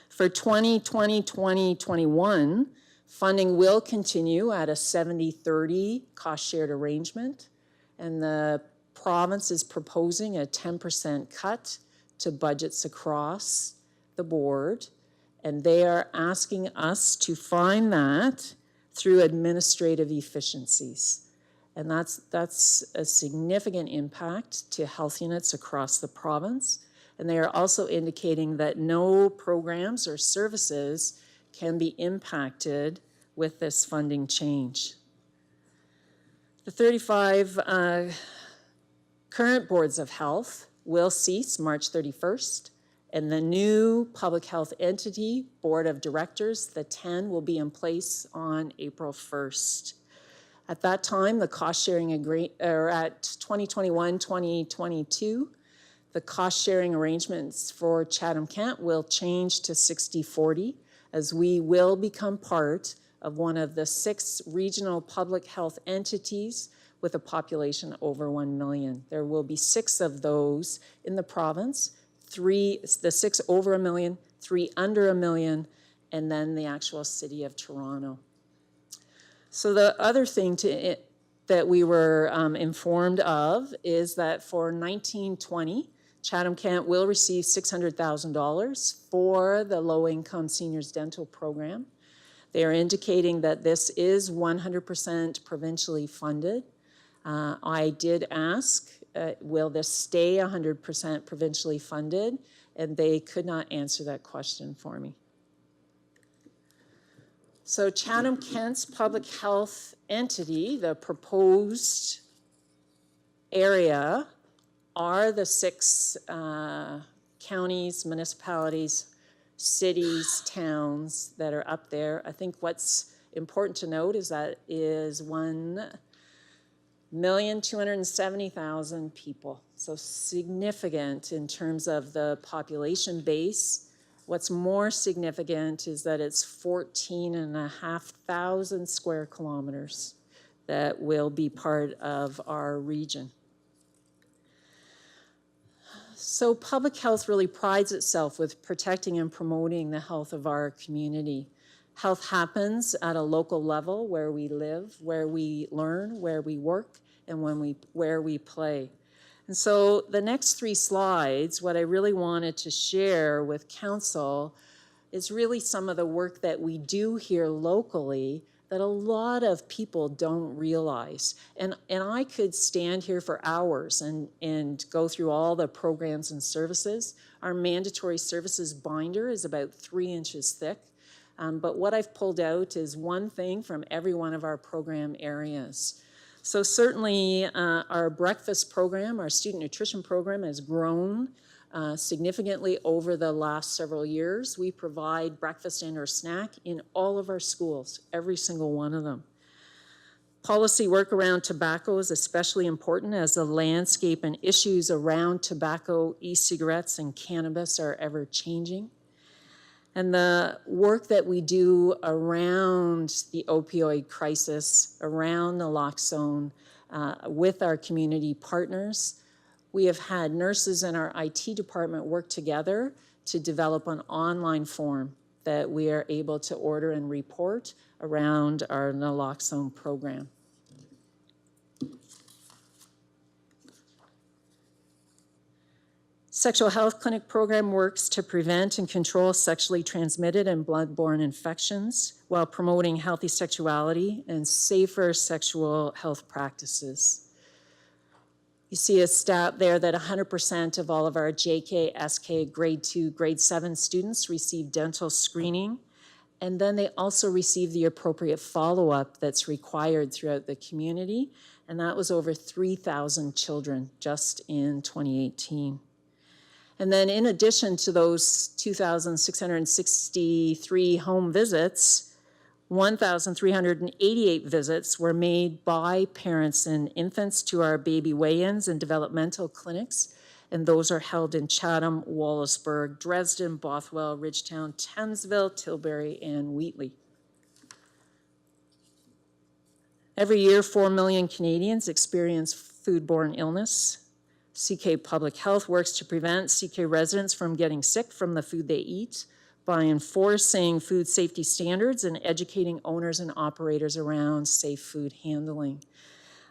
For 2020-2021, funding will continue at a 70-30 cost shared arrangement, and the province is proposing a 10% cut to budgets across the board, and they are asking us to find that through administrative efficiencies. And that's a significant impact to health units across the province. And they are also indicating that no programs or services can be impacted with this funding change. The 35 current boards of health will cease March 31st, and the new public health entity board of directors, the 10, will be in place on April 1st. At that time, the cost-sharing at 2021-2022, the cost-sharing arrangements for Chatham-Kent will change to 60-40, as we will become part of one of the 6 regional public health entities with a population over 1 million. There will be 6 of those in the province, the 6 over 1 million, 3 under 1 million, and then the actual city of Toronto. So the other thing that we were informed of is that for 1920, Chatham-Kent will receive $600,000 for the low-income seniors dental program. They are indicating that this is 100% provincially funded. I did ask, will this stay 100% provincially funded? And they could not answer that question for me. So Chatham-Kent's public health entity, the proposed area, are the 6 counties, municipalities, cities, towns that are up there. I think what's important to note is that is 1,270,000 people. So significant in terms of the population base. What's more significant is that it's 14,500 square kilometers that will be part of our region. So public health really prides itself with protecting and promoting the health of our community. Health happens at a local level where we live, where we learn, where we work, and where we play. And so the next 3 slides, what I really wanted to share with council is really some of the work that we do here locally that a lot of people don't realize. And I could stand here for hours and go through all the programs and services. Our mandatory services binder is about 3 inches thick. But what I've pulled out is one thing from every one of our program areas. So certainly our breakfast program, our student nutrition program has grown significantly over the last several years. We provide breakfast and or snack in all of our schools, every single one of them. Policy work around tobacco is especially important as the landscape and issues around tobacco, e-cigarettes, and cannabis are ever changing. And the work that we do around the opioid crisis, around naloxone, with our community partners. We have had nurses in our IT department work together to develop an online form that we are able to order and report around our naloxone program. Sexual Health Clinic program works to prevent and control sexually transmitted and blood-borne infections while promoting healthy sexuality and safer sexual health practices. You see a stat there that 100% of all of our JK, SK, grade 2, grade 7 students receive dental screening, and then they also receive the appropriate follow-up that's required throughout the community, and that was over 3,000 children just in 2018. And then in addition to those 2,663 home visits, 1,388 visits were made by parents and infants to our baby weigh-ins and developmental clinics, and those are held in Chatham, Wallaceburg, Dresden, Bothwell, Ridgetown, Thamesville, Tilbury, and Wheatley. Every year, 4 million Canadians experience foodborne illness. CK Public Health works to prevent CK residents from getting sick from the food they eat by enforcing food safety standards and educating owners and operators around safe food handling.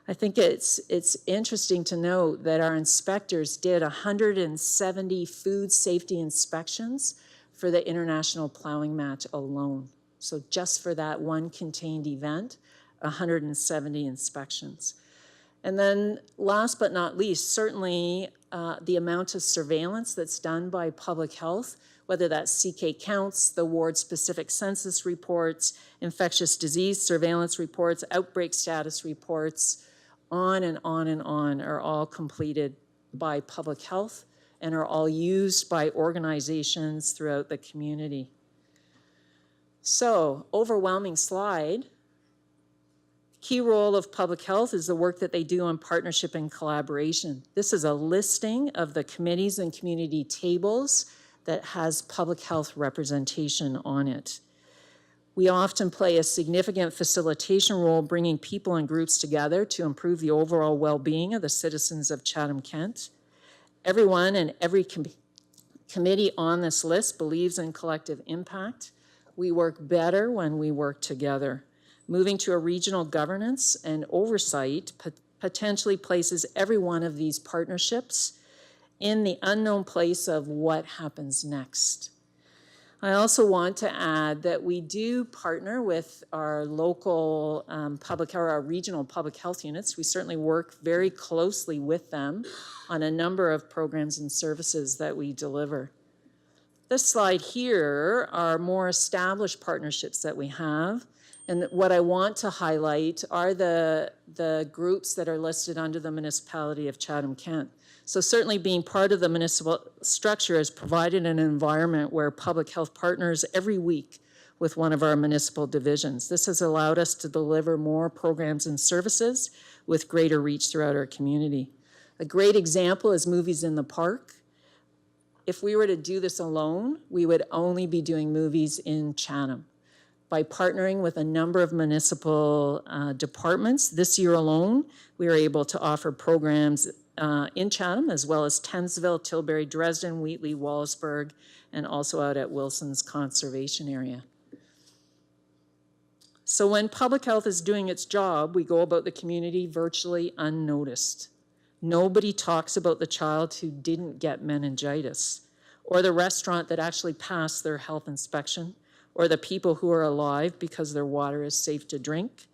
I think it's interesting to note that our inspectors did 170 food safety inspections for the International Plowing Match alone. So just for that one contained event, 170 inspections. And then last but not least, certainly the amount of surveillance that's done by public health, whether that's CK counts, the ward-specific census reports, infectious disease surveillance reports, outbreak status reports, on and on and on, are all completed by public health and are all used by organizations throughout the community. So, overwhelming slide. Key role of public health is the work that they do on partnership and collaboration. This is a listing of the committees and community tables that has public health representation on it. We often play a significant facilitation role bringing people and groups together to improve the overall well-being of the citizens of Chatham-Kent. Everyone and every committee on this list believes in collective impact. We work better when we work together. Moving to a regional governance and oversight potentially places every one of these partnerships in the unknown place of what happens next. I also want to add that we do partner with our local our regional public health units. We certainly work very closely with them on a number of programs and services that we deliver. This slide here are more established partnerships that we have. And what I want to highlight are the groups that are listed under the municipality of Chatham-Kent. So certainly being part of the municipal structure has provided an environment where public health partners every week with one of our municipal divisions. This has allowed us to deliver more programs and services with greater reach throughout our community. A great example is Movies in the Park. If we were to do this alone, we would only be doing movies in Chatham. By partnering with a number of municipal departments, this year alone, we were able to offer programs in Chatham, as well as Thamesville, Tilbury, Dresden, Wheatley, Wallaceburg, and also out at Wilson's Conservation Area. So when public health is doing its job, we go about the community virtually unnoticed. Nobody talks about the child who didn't get meningitis, or the restaurant that actually passed their health inspection, or the people who are alive because their water is safe to drink,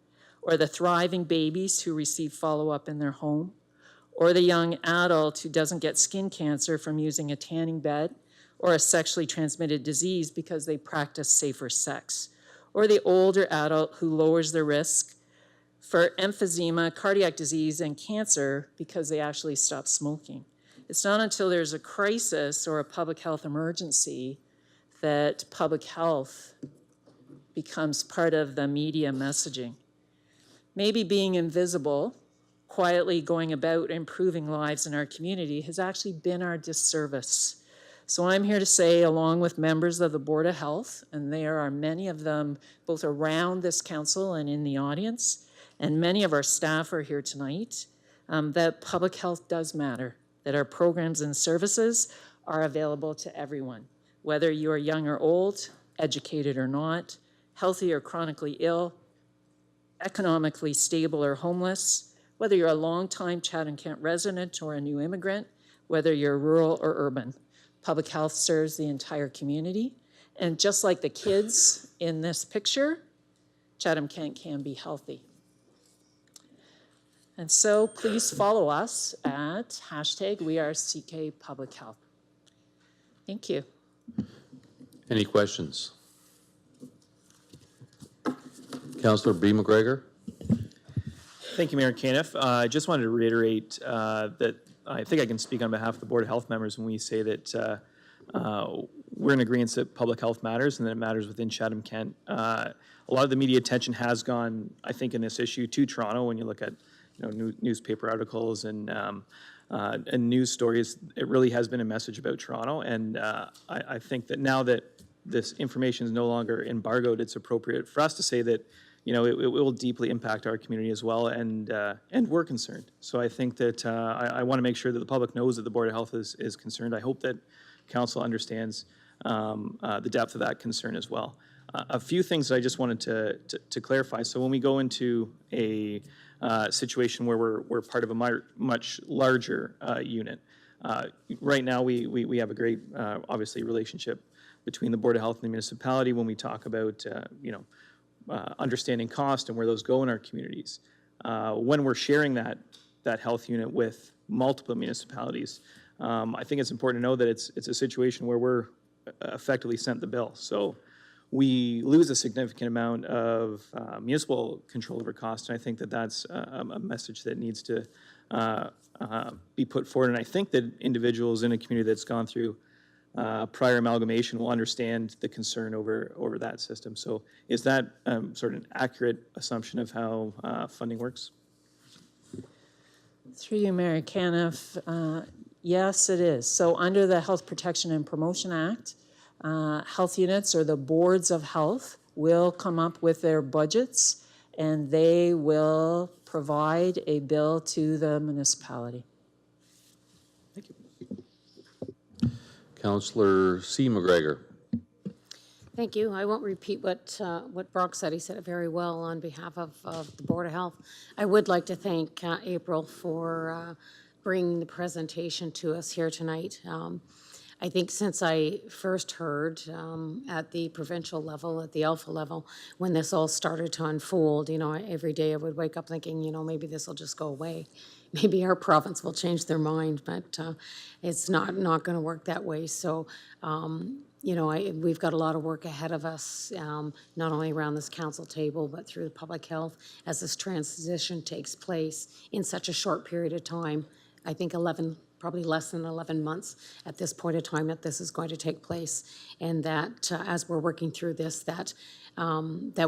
or the thriving babies who receive follow-up in their home, or the young adult who doesn't get skin cancer from using a tanning bed, or a sexually transmitted disease because they practice safer sex, or the older adult who lowers their risk for emphysema, cardiac disease, and cancer because they actually stop smoking. It's not until there's a crisis or a public health emergency that public health becomes part of the media messaging. Maybe being invisible, quietly going about improving lives in our community has actually been our disservice. So I'm here to say, along with members of the Board of Health, and there are many of them both around this council and in the audience, and many of our staff are here tonight, that public health does matter, that our programs and services are available to everyone, whether you are young or old, educated or not, healthy or chronically ill, economically stable or homeless, whether you're a longtime Chatham-Kent resident or a new immigrant, whether you're rural or urban. Public health serves the entire community. And just like the kids in this picture, Chatham-Kent can be healthy. And so please follow us at #WeAreCKPublicHealth. Thank you. Any questions? Councillor B. McGregor. Thank you, Mayor Caniff. I just wanted to reiterate that I think I can speak on behalf of the Board of Health members when we say that we're in agreement that public health matters and that it matters within Chatham-Kent. A lot of the media attention has gone, I think, in this issue to Toronto. When you look at newspaper articles and news stories, it really has been a message about Toronto. And I think that now that this information is no longer embargoed, it's appropriate for us to say that it will deeply impact our community as well, and we're concerned. So I think that I want to make sure that the public knows that the Board of Health is concerned. I hope that Council understands the depth of that concern as well. A few things that I just wanted to clarify. So when we go into a situation where we're part of a much larger unit, right now we have a great, obviously, relationship between the Board of Health and the municipality when we talk about, understanding cost and where those go in our communities. When we're sharing that health unit with multiple municipalities, I think it's important to know that it's a situation where we're effectively sent the bill. So we lose a significant amount of municipal control over cost, and I think that that's a message that needs to be put forward. And I think that individuals in a community that's gone through prior amalgamation will understand the concern over that system. So is that sort of an accurate assumption of how funding works? Through you, Mayor Caniff, yes, it is. So under the Health Protection and Promotion Act, health units or the boards of health will come up with their budgets and they will provide a bill to the municipality. Thank you. Councillor C. McGregor. Thank you. I won't repeat what Brock said. He said it very well on behalf of the Board of Health. I would like to thank April for bringing the presentation to us here tonight. I think since I first heard at the provincial level, at the alpha level, when this all started to unfold, every day I would wake up thinking, maybe this will just go away. Maybe our province will change their mind, but it's not going to work that way. So, we've got a lot of work ahead of us, not only around this council table, but through the public health as this transition takes place in such a short period of time. I think probably less than 11 months at this point of time that this is going to take place. And that as we're working through this, that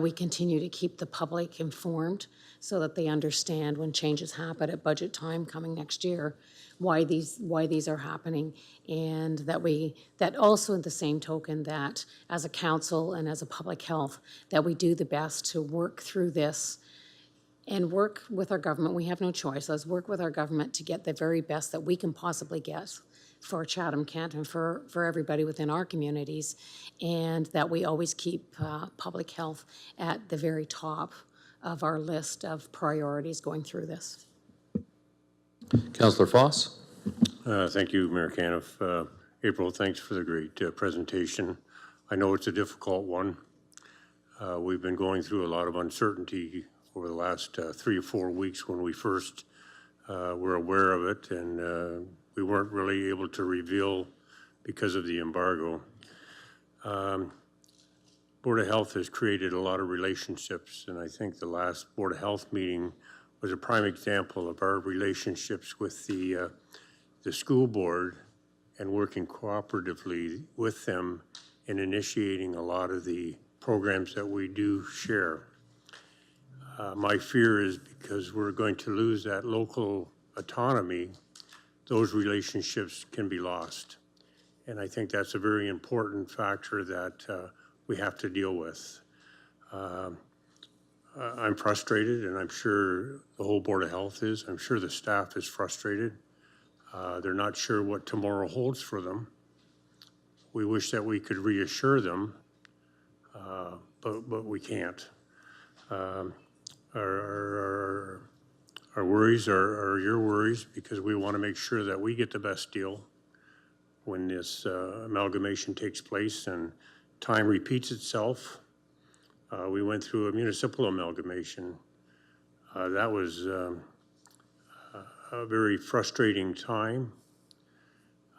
we continue to keep the public informed so that they understand when changes happen at budget time coming next year, why these are happening, and that also in the same token that as a council and as a public health, that we do the best to work through this and work with our government. We have no choice. Let's work with our government to get the very best that we can possibly get for Chatham-Kent and for everybody within our communities, and that we always keep public health at the very top of our list of priorities going through this. Councillor Foss. Thank you, Mayor Caniff. April, thanks for the great presentation. I know it's a difficult one. We've been going through a lot of uncertainty over the last 3 or 4 weeks when we first were aware of it, and we weren't really able to reveal because of the embargo. Board of Health has created a lot of relationships, and I think the last Board of Health meeting was a prime example of our relationships with the the school board and working cooperatively with them in initiating a lot of the programs that we do share. My fear is because we're going to lose that local autonomy, those relationships can be lost. And I think that's a very important factor that we have to deal with. I'm frustrated, and I'm sure the whole Board of Health is. I'm sure the staff is frustrated. They're not sure what tomorrow holds for them. We wish that we could reassure them, but we can't. Our worries are your worries, because we want to make sure that we get the best deal when this amalgamation takes place and time repeats itself. We went through a municipal amalgamation. That was a very frustrating time,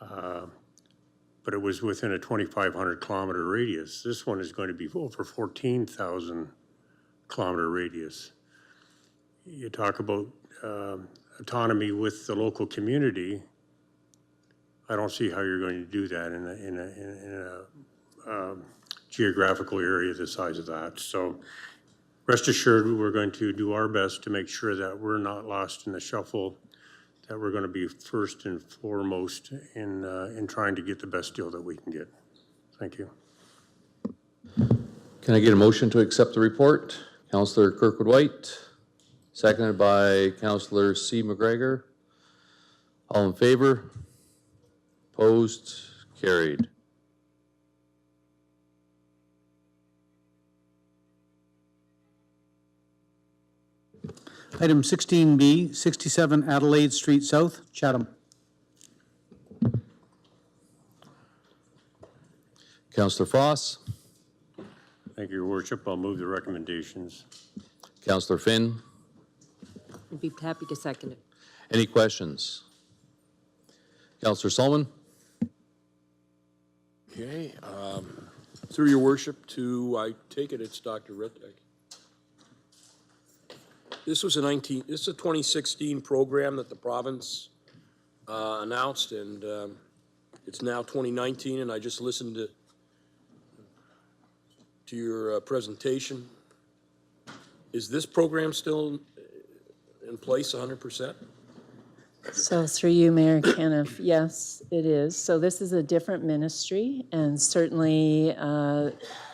but it was within a 2,500 kilometer radius. This one is going to be over 14,000 kilometer radius. You talk about autonomy with the local community. I don't see how you're going to do that in a geographical area the size of that. So rest assured, we're going to do our best to make sure that we're not lost in the shuffle, that we're going to be first and foremost in trying to get the best deal that we can get. Thank you. Can I get a motion to accept the report? Councillor Kirkwood-White, seconded by Councillor C. McGregor. All in favor? Opposed? Carried. Item 16B, 67 Adelaide Street South, Chatham. Councillor Foss. Thank you, Your Worship. I'll move the recommendations. Councillor Finn. I'd be happy to second it. Any questions? Councillor Solomon. Okay, through your worship I take it it's Dr. Rittek. This is a 2016 program that the province announced, and it's now 2019, and I just listened to your presentation. Is this program still in place 100%? So through you, Mayor Caniff, yes, it is. So this is a different ministry, and certainly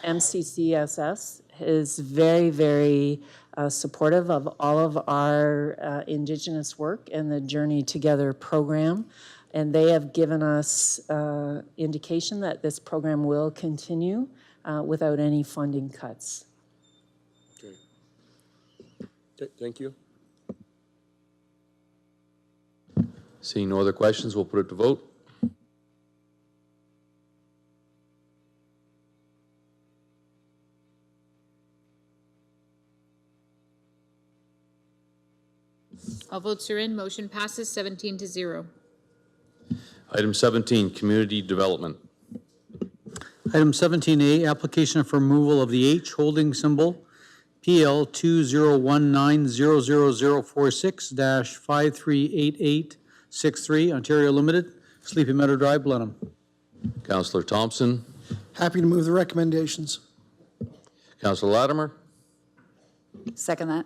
MCCSS is very, very supportive of all of our Indigenous work and the Journey Together program. And they have given us indication that this program will continue without any funding cuts. Okay. Thank you. Seeing no other questions, we'll put it to vote. All votes are in. Motion passes 17-0. Item 17, Community Development. Item 17A, application for removal of the H holding symbol PL 2019-0046-538863, Ontario Limited, Sleepy Meadow Drive, Blenheim. Councillor Thompson. Happy to move the recommendations. Councillor Latimer. Second that.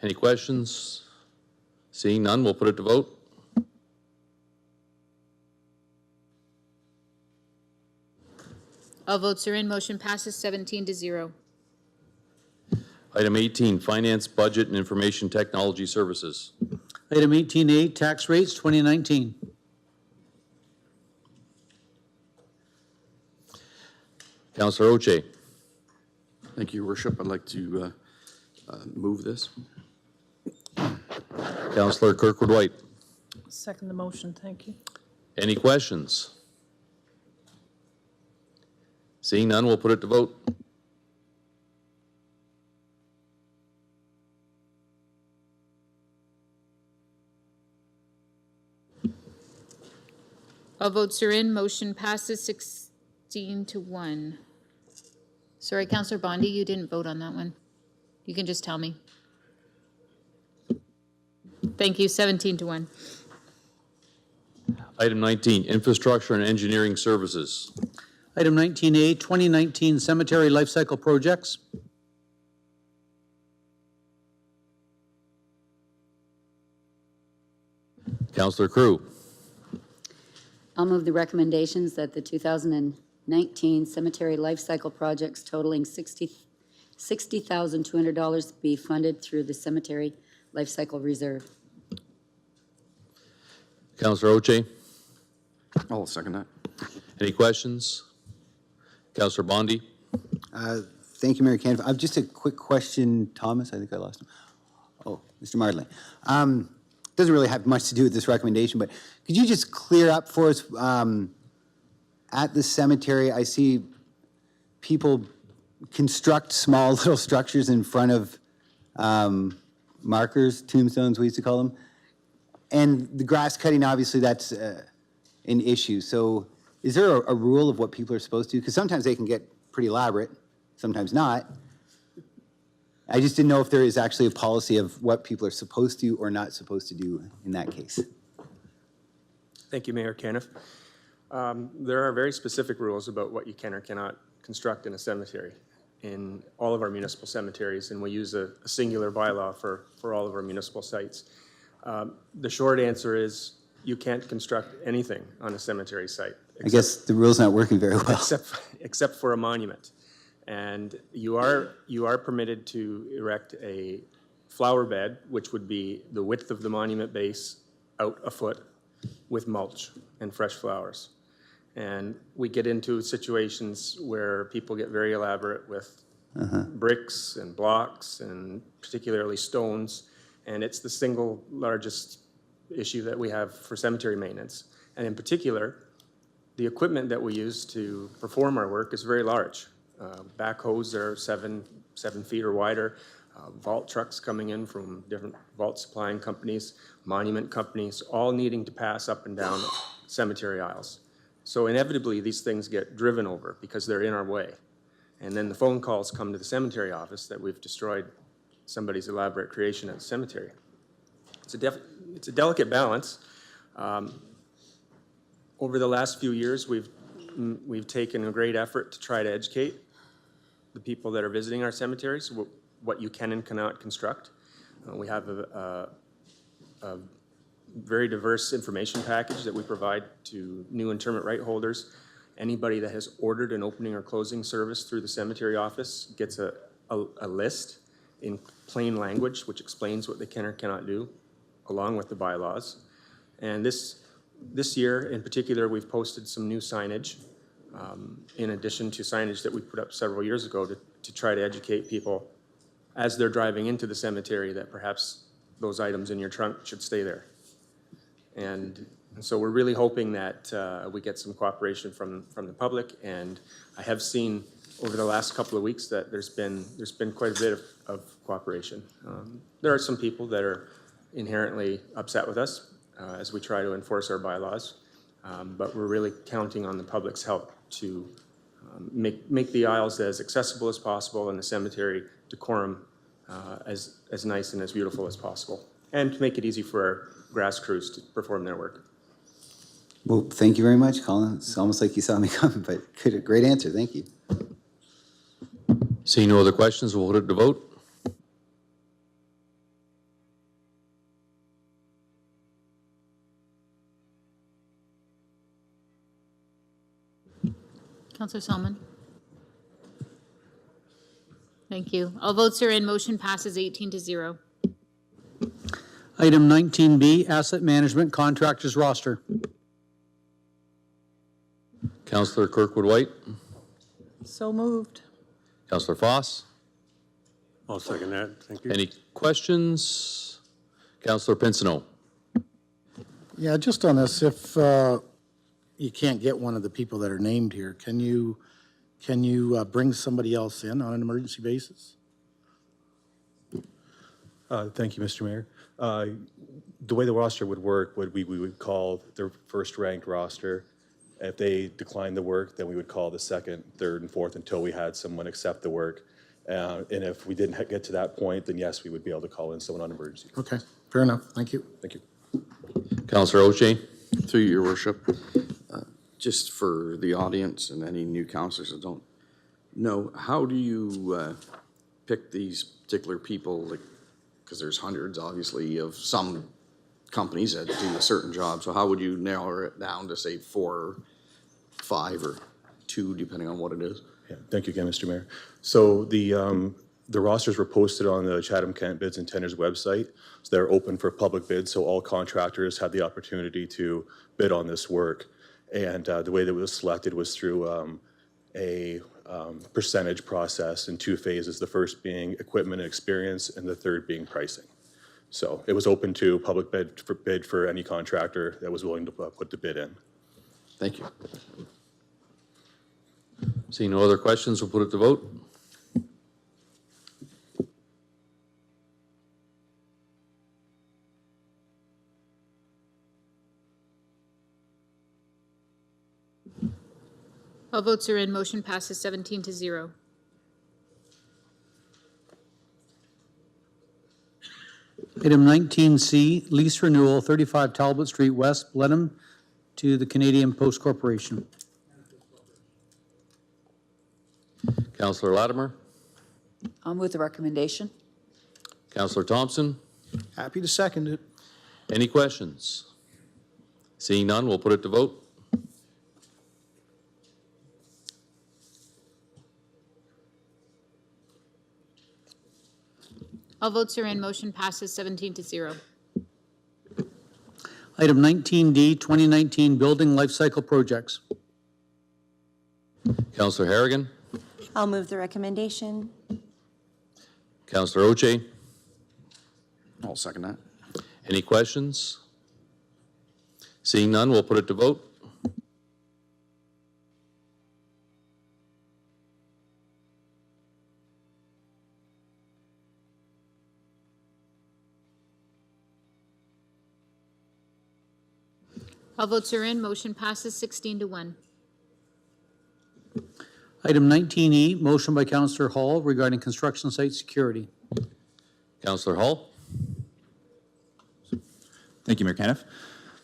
Any questions? Seeing none, we'll put it to vote. All votes are in. Motion passes 17-0. Item 18, Finance, Budget, and Information Technology Services. Item 18A, tax rates 2019. Councillor Oche. Thank you, Your Worship. I'd like to move this. Councillor Kirkwood-White. Second the motion, thank you. Any questions? Seeing none, we'll put it to vote. All votes are in. Motion passes 16-1. Sorry, Councillor Bondi, you didn't vote on that one. You can just tell me. Thank you. 17-1. Item 19, infrastructure and engineering services. Item 19A, 2019 cemetery life cycle projects. Councillor Crew. I'll move the recommendations that the 2019 cemetery life cycle projects totaling $60,200 be funded through the cemetery life cycle reserve. Councillor Oche. I'll second that. Any questions? Councillor Bondi. Thank you, Mayor Caniff. I've just a quick question, Thomas. I think I lost him. Oh, Mr. Mardley. Doesn't really have much to do with this recommendation, but could you just clear up for us, at the cemetery, I see people construct small little structures in front of markers, tombstones we used to call them. And the grass cutting, obviously that's an issue. So is there a rule of what people are supposed to do? Because sometimes they can get pretty elaborate, sometimes not. I just didn't know if there is actually a policy of what people are supposed to or not supposed to do in that case. Thank you, Mayor Caniff. There are very specific rules about what you can or cannot construct in a cemetery in all of our municipal cemeteries, and we use a singular bylaw for all of our municipal sites. The short answer is you can't construct anything on a cemetery site. I guess the rule's not working very well. Except for a monument. And you are permitted to erect a flower bed, which would be the width of the monument base out a foot with mulch and fresh flowers. And we get into situations where people get very elaborate with bricks and blocks and particularly stones. And it's the single largest issue that we have for cemetery maintenance. And in particular, the equipment that we use to perform our work is very large. Backhoes are 7 feet or wider, vault trucks coming in from different vault supplying companies, monument companies, all needing to pass up and down cemetery aisles. So inevitably, these things get driven over because they're in our way. And then the phone calls come to the cemetery office that we've destroyed somebody's elaborate creation at the cemetery. It's a delicate balance. Over the last few years, we've taken a great effort to try to educate the people that are visiting our cemeteries what you can and cannot construct. We have a very diverse information package that we provide to new interment right holders. Anybody that has ordered an opening or closing service through the cemetery office gets a list in plain language which explains what they can or cannot do, along with the bylaws. And this year in particular, we've posted some new signage in addition to signage that we put up several years ago to try to educate people as they're driving into the cemetery that perhaps those items in your trunk should stay there. And so we're really hoping that we get some cooperation from the public. And I have seen over the last couple of weeks that there's been quite a bit of cooperation. There are some people that are inherently upset with us as we try to enforce our bylaws. But we're really counting on the public's help to make the aisles as accessible as possible and the cemetery decorum as nice and as beautiful as possible, and to make it easy for our grass crews to perform their work. Well, thank you very much, Colin. It's almost like you saw me coming, but good, great answer. Thank you. Seeing no other questions, we'll put it to vote. Councillor Solomon? Thank you. All votes are in. Motion passes 18-0. Item 19B, asset management contractors roster. Councillor Kirkwood-White. So moved. Councillor Foss. I'll second that. Thank you. Any questions? Councillor Pinsino. Yeah, just on this, if you can't get one of the people that are named here, can you bring somebody else in on an emergency basis? Thank you, Mr. Mayor. The way the roster would work would we would call their first ranked roster. If they declined the work, then we would call the second, third, and fourth until we had someone accept the work. And if we didn't get to that point, then yes, we would be able to call in someone on emergency. Okay, fair enough. Thank you. Thank you. Councillor Oche. Through your worship, just for the audience and any new counselors that don't know, how do you pick these particular people? Like, because there's hundreds, obviously, of some companies that do a certain job. So how would you narrow it down to say 4, 5, or 2, depending on what it is? Yeah, thank you again, Mr. Mayor. So the rosters were posted on the Chatham-Kent Bids and Tenders website. So they're open for public bids, so all contractors had the opportunity to bid on this work. And the way that it was selected was through a percentage process in 2 phases, the first being equipment and experience, and the third being pricing. So it was open to public bid for any contractor that was willing to put the bid in. Thank you. Seeing no other questions, we'll put it to vote. All votes are in. Motion passes 17-0. Item 19C, lease renewal, 35 Talbot Street West, Blenheim, to the Canadian Post Corporation. Councillor Latimer, I'll move the recommendation. Councillor Thompson, Happy to second it. any questions? Seeing none, we'll put it to vote. All votes are in. Motion passes 17-0. Item 19D, 2019 Building Life Cycle Projects. Councillor Harrigan, I'll move the recommendation. Councillor Oche, I'll second that. any questions? Seeing none, we'll put it to vote. All votes are in. Motion passes 16-1. Item 19E, motion by Councillor Hall regarding construction site security. Councillor Hall, Thank you, Mayor Caniff.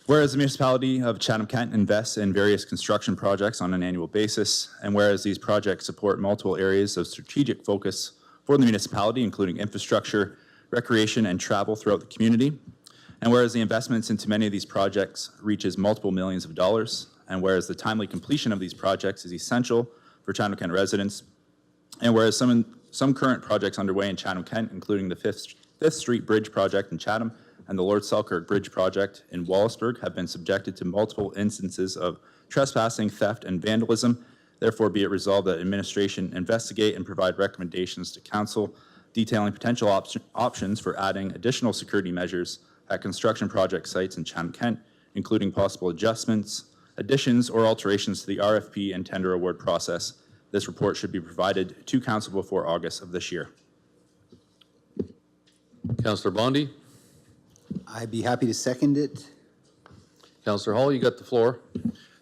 Whereas the municipality of Chatham-Kent invests in various construction projects on an annual basis, and whereas these projects support multiple areas of strategic focus for the municipality, including infrastructure, recreation, and travel throughout the community, and whereas the investments into many of these projects reaches multiple millions of dollars, and whereas the timely completion of these projects is essential for Chatham-Kent residents, and whereas some current projects underway in Chatham-Kent, including the Fifth Street Bridge project in Chatham and the Lord Selkirk Bridge project in Wallaceburg, have been subjected to multiple instances of trespassing, theft, and vandalism. Therefore, be it resolved that administration investigate and provide recommendations to council detailing potential options for adding additional security measures at construction project sites in Chatham-Kent, including possible adjustments, additions, or alterations to the RFP and tender award process. This report should be provided to council before August of this year. Councillor Bondi, I'd be happy to second it. Councillor Hall, you got the floor.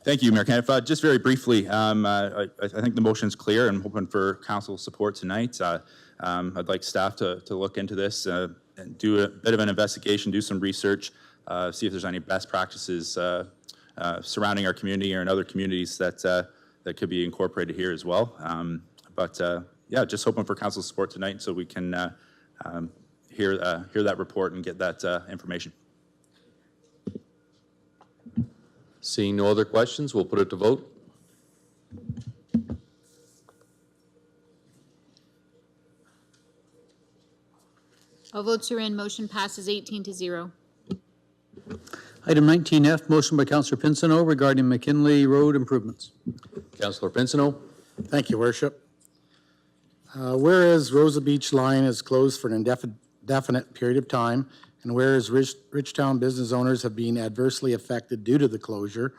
Thank you, Mayor Caniff. Just very briefly, I think the motion is clear and hoping for council support tonight. I'd like staff to look into this and do a bit of an investigation, do some research, see if there's any best practices surrounding our community or in other communities that could be incorporated here as well. Yeah, just hoping for council support tonight so we can hear that report and get that information. Seeing no other questions, we'll put it to vote. All votes are in. Motion passes 18-0. Item 19F, motion by Councillor Pinsino regarding McKinley Road improvements. Councillor Pinsino, Thank you, Worship. Whereas Rosa Beach Line is closed for an indefinite period of time, and whereas Richtown business owners have been adversely affected due to the closure,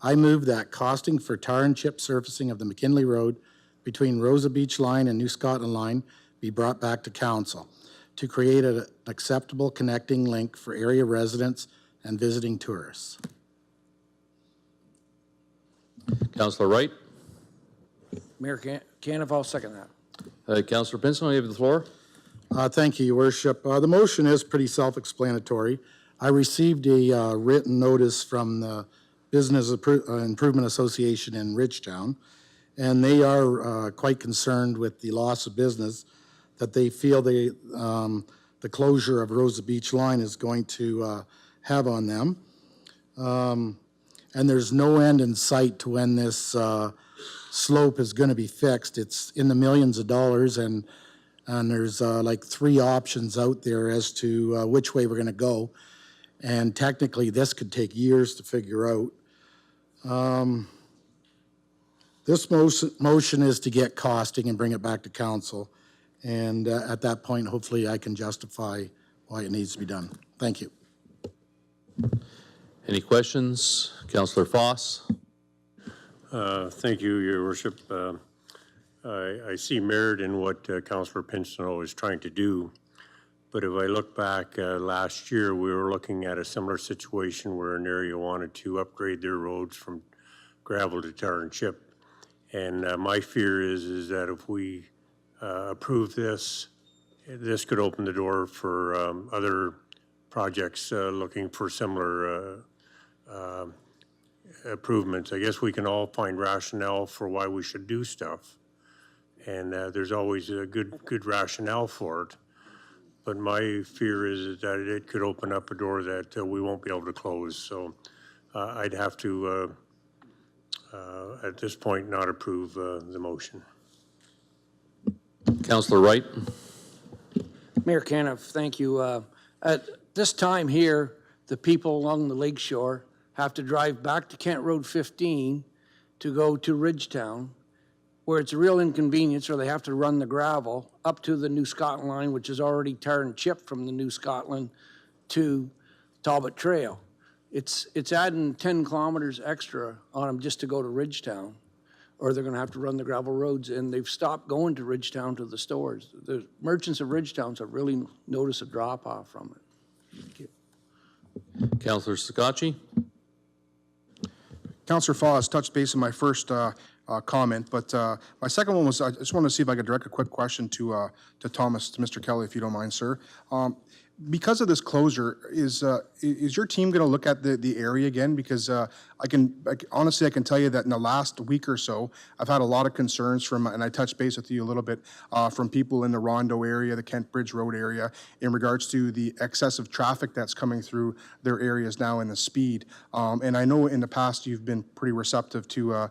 I move that costing for tar and chip surfacing of the McKinley Road between Rosa Beach Line and New Scotland Line be brought back to council to create an acceptable connecting link for area residents and visiting tourists. Councillor Wright, Mayor Caniff, I'll second that. Councillor Pinsino, you have the floor. Thank you, Your Worship. The motion is pretty self-explanatory. I received a written notice from the Improvement Association in Ridgetown, and they are quite concerned with the loss of business that they feel the closure of Rosa Beach Line is going to have on them. And there's no end in sight to when this slope is going to be fixed. It's in the millions of dollars, and there's like 3 options out there as to which way we're going to go. And technically, this could take years to figure out. This motion is to get costing and bring it back to council. And at that point, hopefully I can justify why it needs to be done. Thank you. Any questions? Councillor Foss? Thank you, Your Worship. I see merit in what Councillor Pincinel is trying to do. But if I look back last year, we were looking at a similar situation where an area wanted to upgrade their roads from gravel to tar and chip. And my fear is that if we approve this, this could open the door for other projects looking for similar improvements. I guess we can all find rationale for why we should do stuff. And there's always a good rationale for it. But my fear is that it could open up a door that we won't be able to close. So I'd have to, at this point, not approve the motion. Councillor Wright? Mayor Caniff, thank you. At this time here, the people along the lakeshore have to drive back to Kent Road 15 to go to Ridgetown, where it's a real inconvenience, or they have to run the gravel up to the New Scotland line, which is already tar and chip from the New Scotland to Talbot Trail. It's adding 10 kilometers extra on them just to go to Ridgetown, or they're going to have to run the gravel roads, and they've stopped going to Ridgetown to the stores. The merchants of Ridgetown have really noticed a drop-off from it. Thank you. Councillor Scacci? Councillor Foss touched base on my first comment, but my second one was I just wanted to see if I could direct a quick question to Thomas, to Mr. Kelly, if you don't mind, sir. Because of this closure, is your team going to look at the area again? Because honestly, I can tell you that in the last week or so, I've had a lot of concerns from, and I touched base with you a little bit, from people in the Rondo area, the Kent Bridge Road area, in regards to the excessive traffic that's coming through their areas now and the speed. And I know in the past you've been pretty receptive to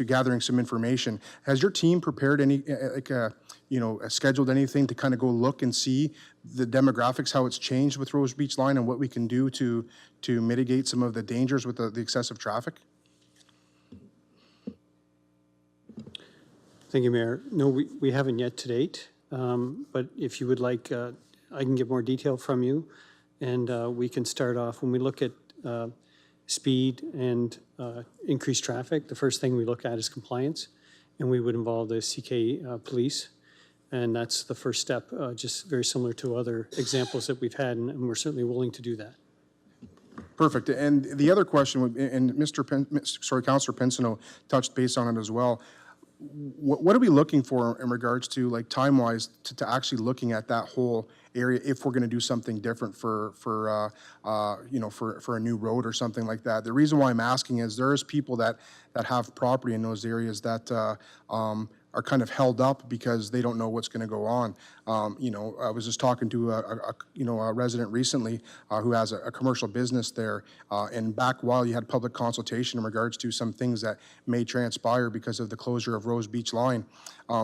gathering some information. Has your team prepared any scheduled anything to kind of go look and see the demographics, how it's changed with Rose Beach Line, and what we can do to mitigate some of the dangers with the excessive traffic? Thank you, Mayor. No, we haven't yet to date, but if you would like, I can get more detail from you, and we can start off. When we look at speed and increased traffic, the first thing we look at is compliance, and we would involve the CK police. And that's the first step, just very similar to other examples that we've had, and we're certainly willing to do that. Perfect. And the other question, and Councillor Pincinel touched base on it as well. What are we looking for in regards to, like, time-wise, to actually looking at that whole area if we're going to do something different for a new road or something like that? The reason why I'm asking is there's people that have property in those areas that are kind of held up because they don't know what's going to go on. I was just talking to a resident recently who has a commercial business there, and back while you had public consultation in regards to some things that may transpire because of the closure of Rose Beach Line.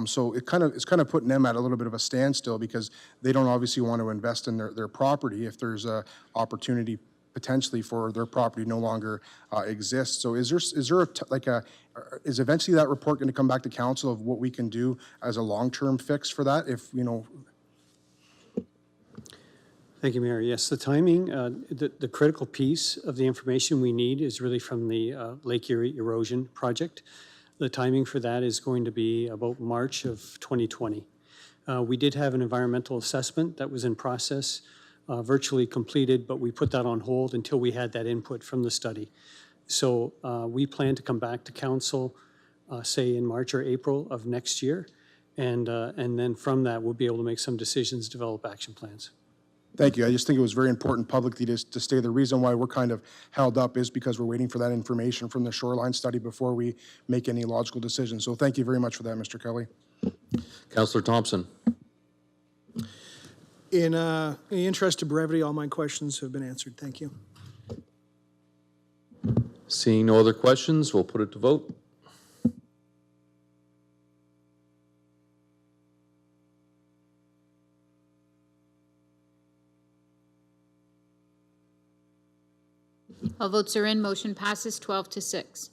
So it's kind of putting them at a little bit of a standstill because they don't obviously want to invest in their property if there's a opportunity potentially for their property no longer exists. So is eventually that report going to come back to council of what we can do as a long-term fix for that? Thank you, Mayor. Yes, the timing, the critical piece of the information we need is really from the Lake Erie Erosion Project. The timing for that is going to be about March of 2020. We did have an environmental assessment that was in process, virtually completed, but we put that on hold until we had that input from the study. So we plan to come back to council, say in March or April of next year, and then from that we'll be able to make some decisions, develop action plans. Thank you. I just think it was very important publicly to stay. The reason why we're kind of held up is because we're waiting for that information from the shoreline study before we make any logical decisions. So thank you very much for that, Mr. Kelly. Councillor Thompson. In the interest of brevity, all my questions have been answered. Thank you. Seeing no other questions, we'll put it to vote. All votes are in. Motion passes 12-6.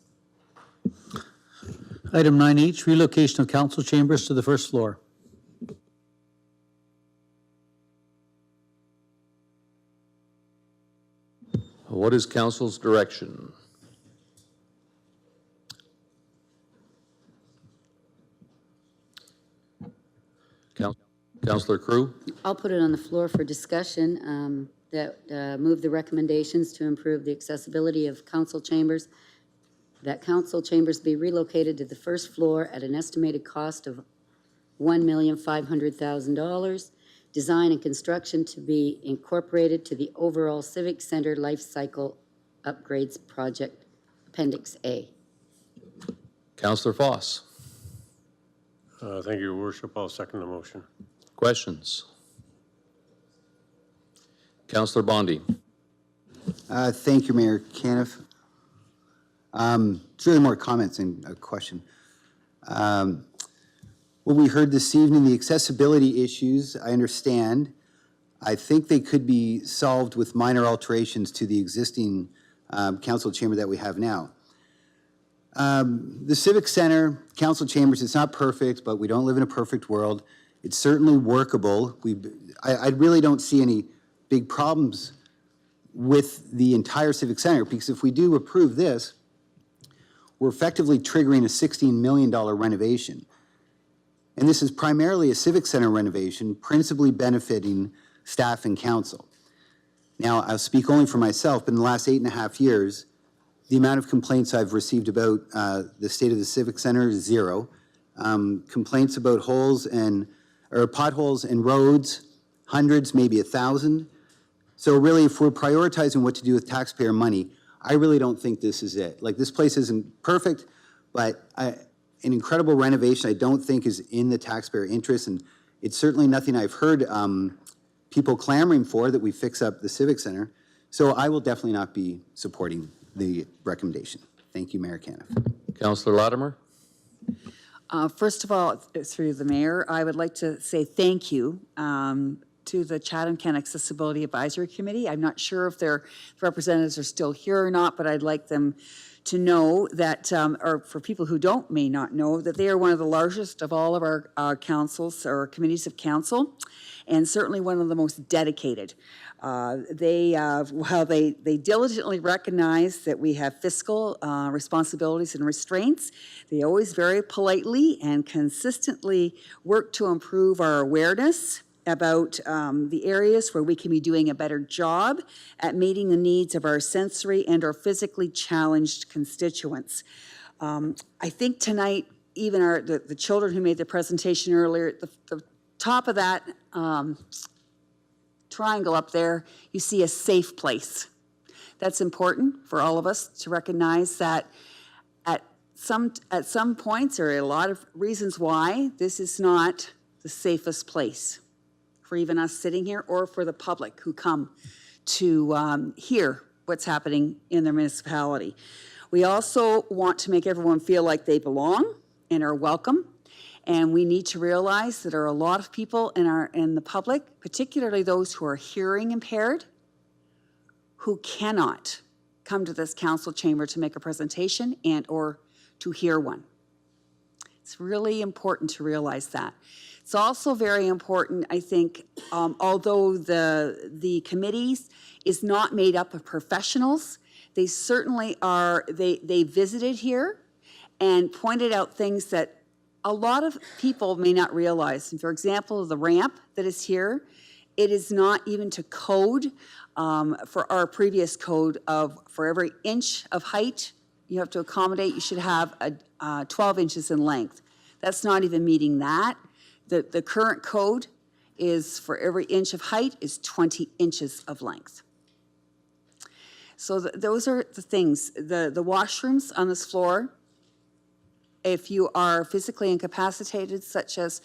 Item 9H, relocation of council chambers to the first floor. What is council's direction? Councillor Crew? I'll put it on the floor for discussion, move the recommendations to improve the accessibility of council chambers, that council chambers be relocated to the first floor at an estimated cost of $1,500,000, design and construction to be incorporated to the overall Civic Center Life Cycle Upgrades Project, Appendix A. Councillor Foss? Thank you, Your Worship. I'll second the motion. Questions? Councillor Bondi? Thank you, Mayor Caniff. It's really more comments than a question. What we heard this evening, the accessibility issues, I understand. I think they could be solved with minor alterations to the existing council chamber that we have now. The Civic Center, council chambers, it's not perfect, but we don't live in a perfect world. It's certainly workable. I really don't see any big problems with the entire Civic Center, because if we do approve this, we're effectively triggering a $16 million renovation. And this is primarily a Civic Center renovation, principally benefiting staff and council. Now, I'll speak only for myself, but in the last 8.5 years, the amount of complaints I've received about the state of the Civic Center is zero. Complaints about potholes and roads, hundreds, maybe 1,000. So really, if we're prioritizing what to do with taxpayer money, I really don't think this is it. Like, this place isn't perfect, but an incredible renovation I don't think is in the taxpayer interest, and it's certainly nothing I've heard people clamoring for, that we fix up the Civic Center. So I will definitely not be supporting the recommendation. Thank you, Mayor Caniff. Councillor Latimer? First of all, through the mayor, I would like to say thank you to the Chatham-Kent Accessibility Advisory Committee. I'm not sure if their representatives are still here or not, but I'd like them to know that, or for people who may not know, that they are one of the largest of all of our councils or committees of council, and certainly one of the most dedicated. While they diligently recognize that we have fiscal responsibilities and restraints, they always very politely and consistently work to improve our awareness about the areas where we can be doing a better job at meeting the needs of our sensory and or physically challenged constituents. I think tonight, even the children who made the presentation earlier, the top of that triangle up there, you see a safe place. That's important for all of us to recognize that at some points, there are a lot of reasons why this is not the safest place for even us sitting here, or for the public who come to hear what's happening in their municipality. We also want to make everyone feel like they belong and are welcome. And we need to realize that there are a lot of people in the public, particularly those who are hearing impaired, who cannot come to this council chamber to make a presentation and or to hear one. It's really important to realize that. It's also very important, I think, although the committees is not made up of professionals, they certainly are, they visited here and pointed out things that a lot of people may not realize. And for example, the ramp that is here, it is not even to code for our previous code for every inch of height you have to accommodate, you should have 12 inches in length. That's not even meeting that. The current code is for every inch of height is 20 inches of length. So those are the things. The washrooms on this floor, if you are physically incapacitated, such as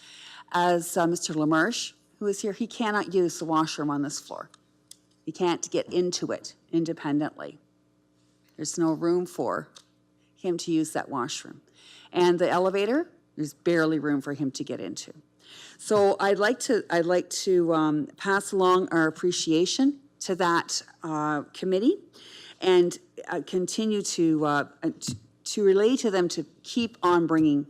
Mr. LaMarche, who is here, he cannot use the washroom on this floor. He can't get into it independently. There's no room for him to use that washroom. And the elevator, there's barely room for him to get into. So I'd like to pass along our appreciation to that committee and continue to relay to them to keep on bringing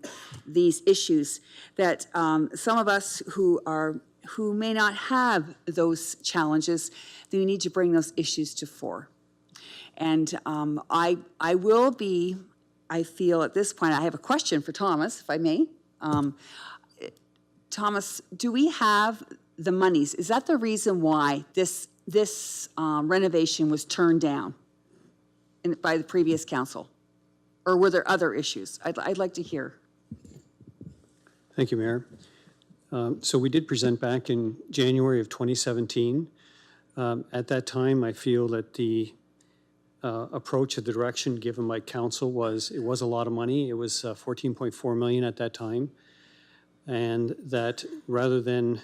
these issues that some of us who may not have those challenges, they need to bring those issues to fore. And I will be, I feel at this point, I have a question for Thomas, if I may. Thomas, do we have the monies? Is that the reason why this renovation was turned down by the previous council? Or were there other issues? I'd like to hear. Thank you, Mayor. So we did present back in January of 2017. At that time, I feel that the approach of the direction given by council was, it was a lot of money. It was 14.4 million at that time. And that rather than,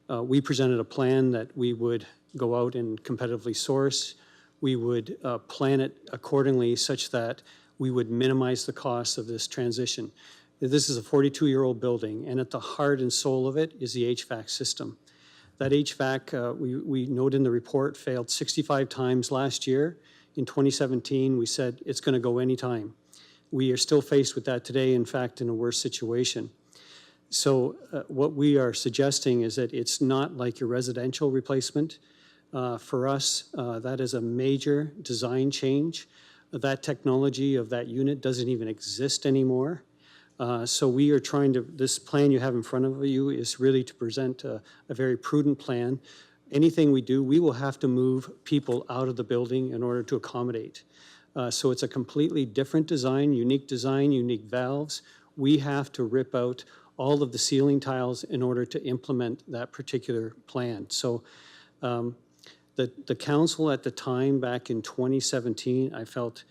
we presented a plan that we would go out and competitively source, we would plan it accordingly such that we would minimize the cost of this transition. This is a 42-year-old building, and at the heart and soul of it is the HVAC system. That HVAC, we note in the report, failed 65 times last year. In 2017, we said it's going to go anytime. We are still faced with that today, in fact, in a worse situation. So what we are suggesting is that it's not like your residential replacement. For us, that is a major design change. That technology of that unit doesn't even exist anymore. So we are trying to, this plan you have in front of you is really to present a very prudent plan. Anything we do, we will have to move people out of the building in order to accommodate. So it's a completely different design, unique valves. We have to rip out all of the ceiling tiles in order to implement that particular plan. So the council at the time, back in 2017, I felt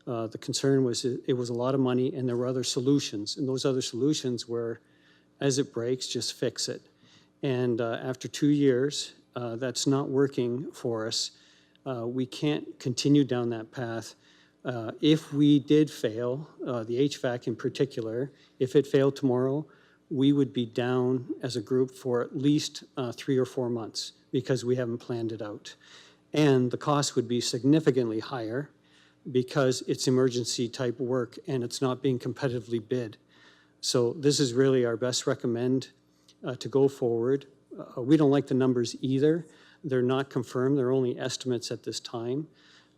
the concern was it was a lot of money and there were other solutions. And those other solutions were, as it breaks, just fix it. And after 2 years, that's not working for us. We can't continue down that path. If we did fail, the HVAC in particular, if it failed tomorrow, we would be down as a group for at least 3 or 4 months because we haven't planned it out. And the cost would be significantly higher because it's emergency type work and it's not being competitively bid. So this is really our best recommend to go forward. We don't like the numbers either. They're not confirmed. They're only estimates at this time.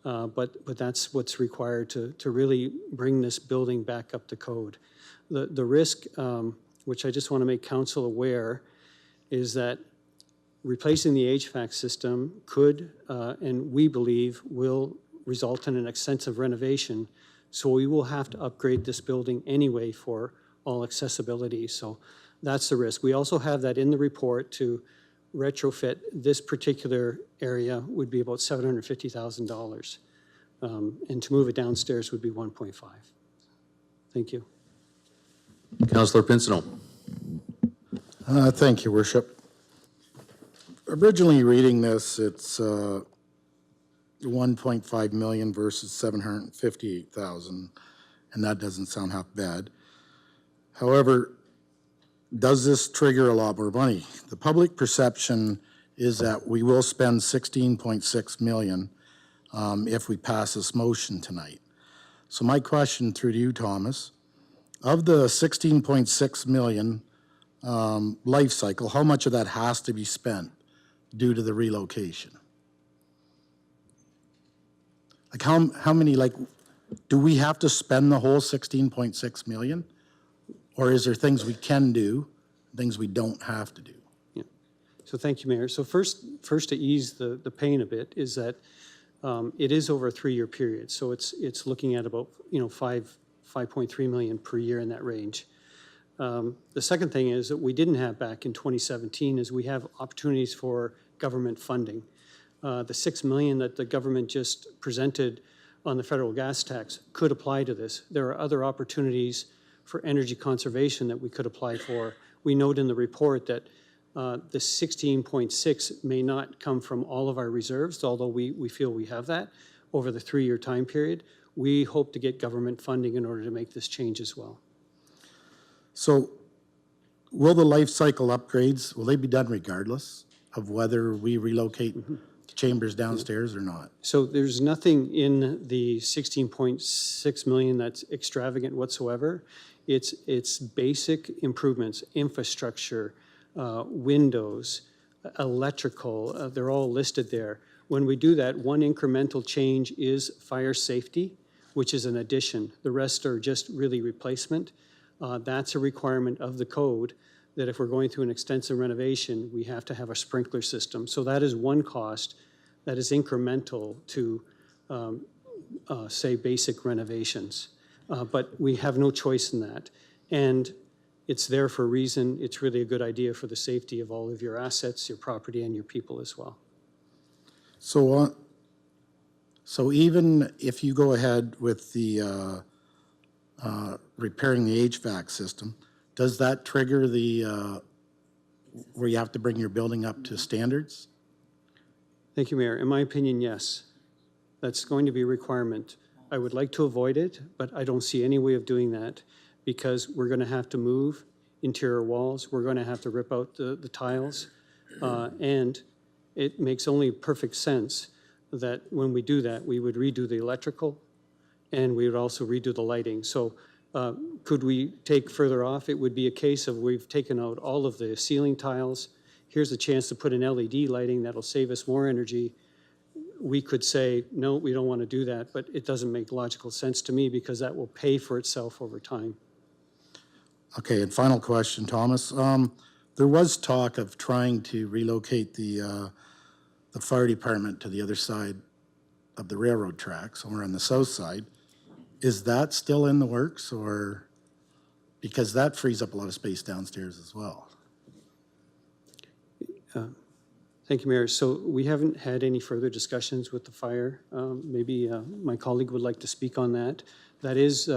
But that's what's required to really bring this building back up to code. The risk, which I just want to make council aware, is that replacing the HVAC system could, and we believe, will result in an extensive renovation. So we will have to upgrade this building anyway for all accessibility. So that's the risk. We also have that in the report to retrofit this particular area would be about $750,000. And to move it downstairs would be 1.5. Thank you. Councillor Pincinel. Thank you, Worship. Originally reading this, it's 1.5 million versus 758,000, and that doesn't sound half bad. However, does this trigger a lot more money? The public perception is that we will spend 16.6 million if we pass this motion tonight. So my question through to you, Thomas, of the 16.6 million life cycle, how much of that has to be spent due to the relocation? Like how many, like, do we have to spend the whole 16.6 million? Or is there things we can do, things we don't have to do? Yeah. So thank you, Mayor. So first to ease the pain a bit is that it is over a 3-year period. So it's looking at about 5.3 million per year in that range. The second thing is that we didn't have back in 2017 is we have opportunities for government funding. The $6 million that the government just presented on the federal gas tax could apply to this. There are other opportunities for energy conservation that we could apply for. We note in the report that the 16.6 may not come from all of our reserves, although we feel we have that over the 3-year time period. We hope to get government funding in order to make this change as well. So will the life cycle upgrades, will they be done regardless of whether we relocate chambers downstairs or not? So there's nothing in the 16.6 million that's extravagant whatsoever. It's basic improvements, infrastructure, windows, electrical, they're all listed there. When we do that, one incremental change is fire safety, which is an addition. The rest are just really replacement. That's a requirement of the code that if we're going through an extensive renovation, we have to have a sprinkler system. So that is one cost that is incremental to, say, basic renovations. But we have no choice in that. And it's there for a reason. It's really a good idea for the safety of all of your assets, your property, and your people as well. So, so even if you go ahead with the repairing the HVAC system, does that trigger the where you have to bring your building up to standards? Thank you, Mayor. In my opinion, yes. That's going to be a requirement. I would like to avoid it, but I don't see any way of doing that because we're going to have to move interior walls. We're going to have to rip out the tiles. And it makes only perfect sense that when we do that, we would redo the electrical and we would also redo the lighting. So could we take further off? It would be a case of we've taken out all of the ceiling tiles. Here's a chance to put in LED lighting that'll save us more energy. We could say, no, we don't want to do that, but it doesn't make logical sense to me because that will pay for itself over time. Okay, and final question, Thomas. There was talk of trying to relocate the fire department to the other side of the railroad tracks, somewhere on the south side. Is that still in the works, or because that frees up a lot of space downstairs as well? Thank you, Mayor. So we haven't had any further discussions with the fire. Maybe my colleague would like to speak on that. That is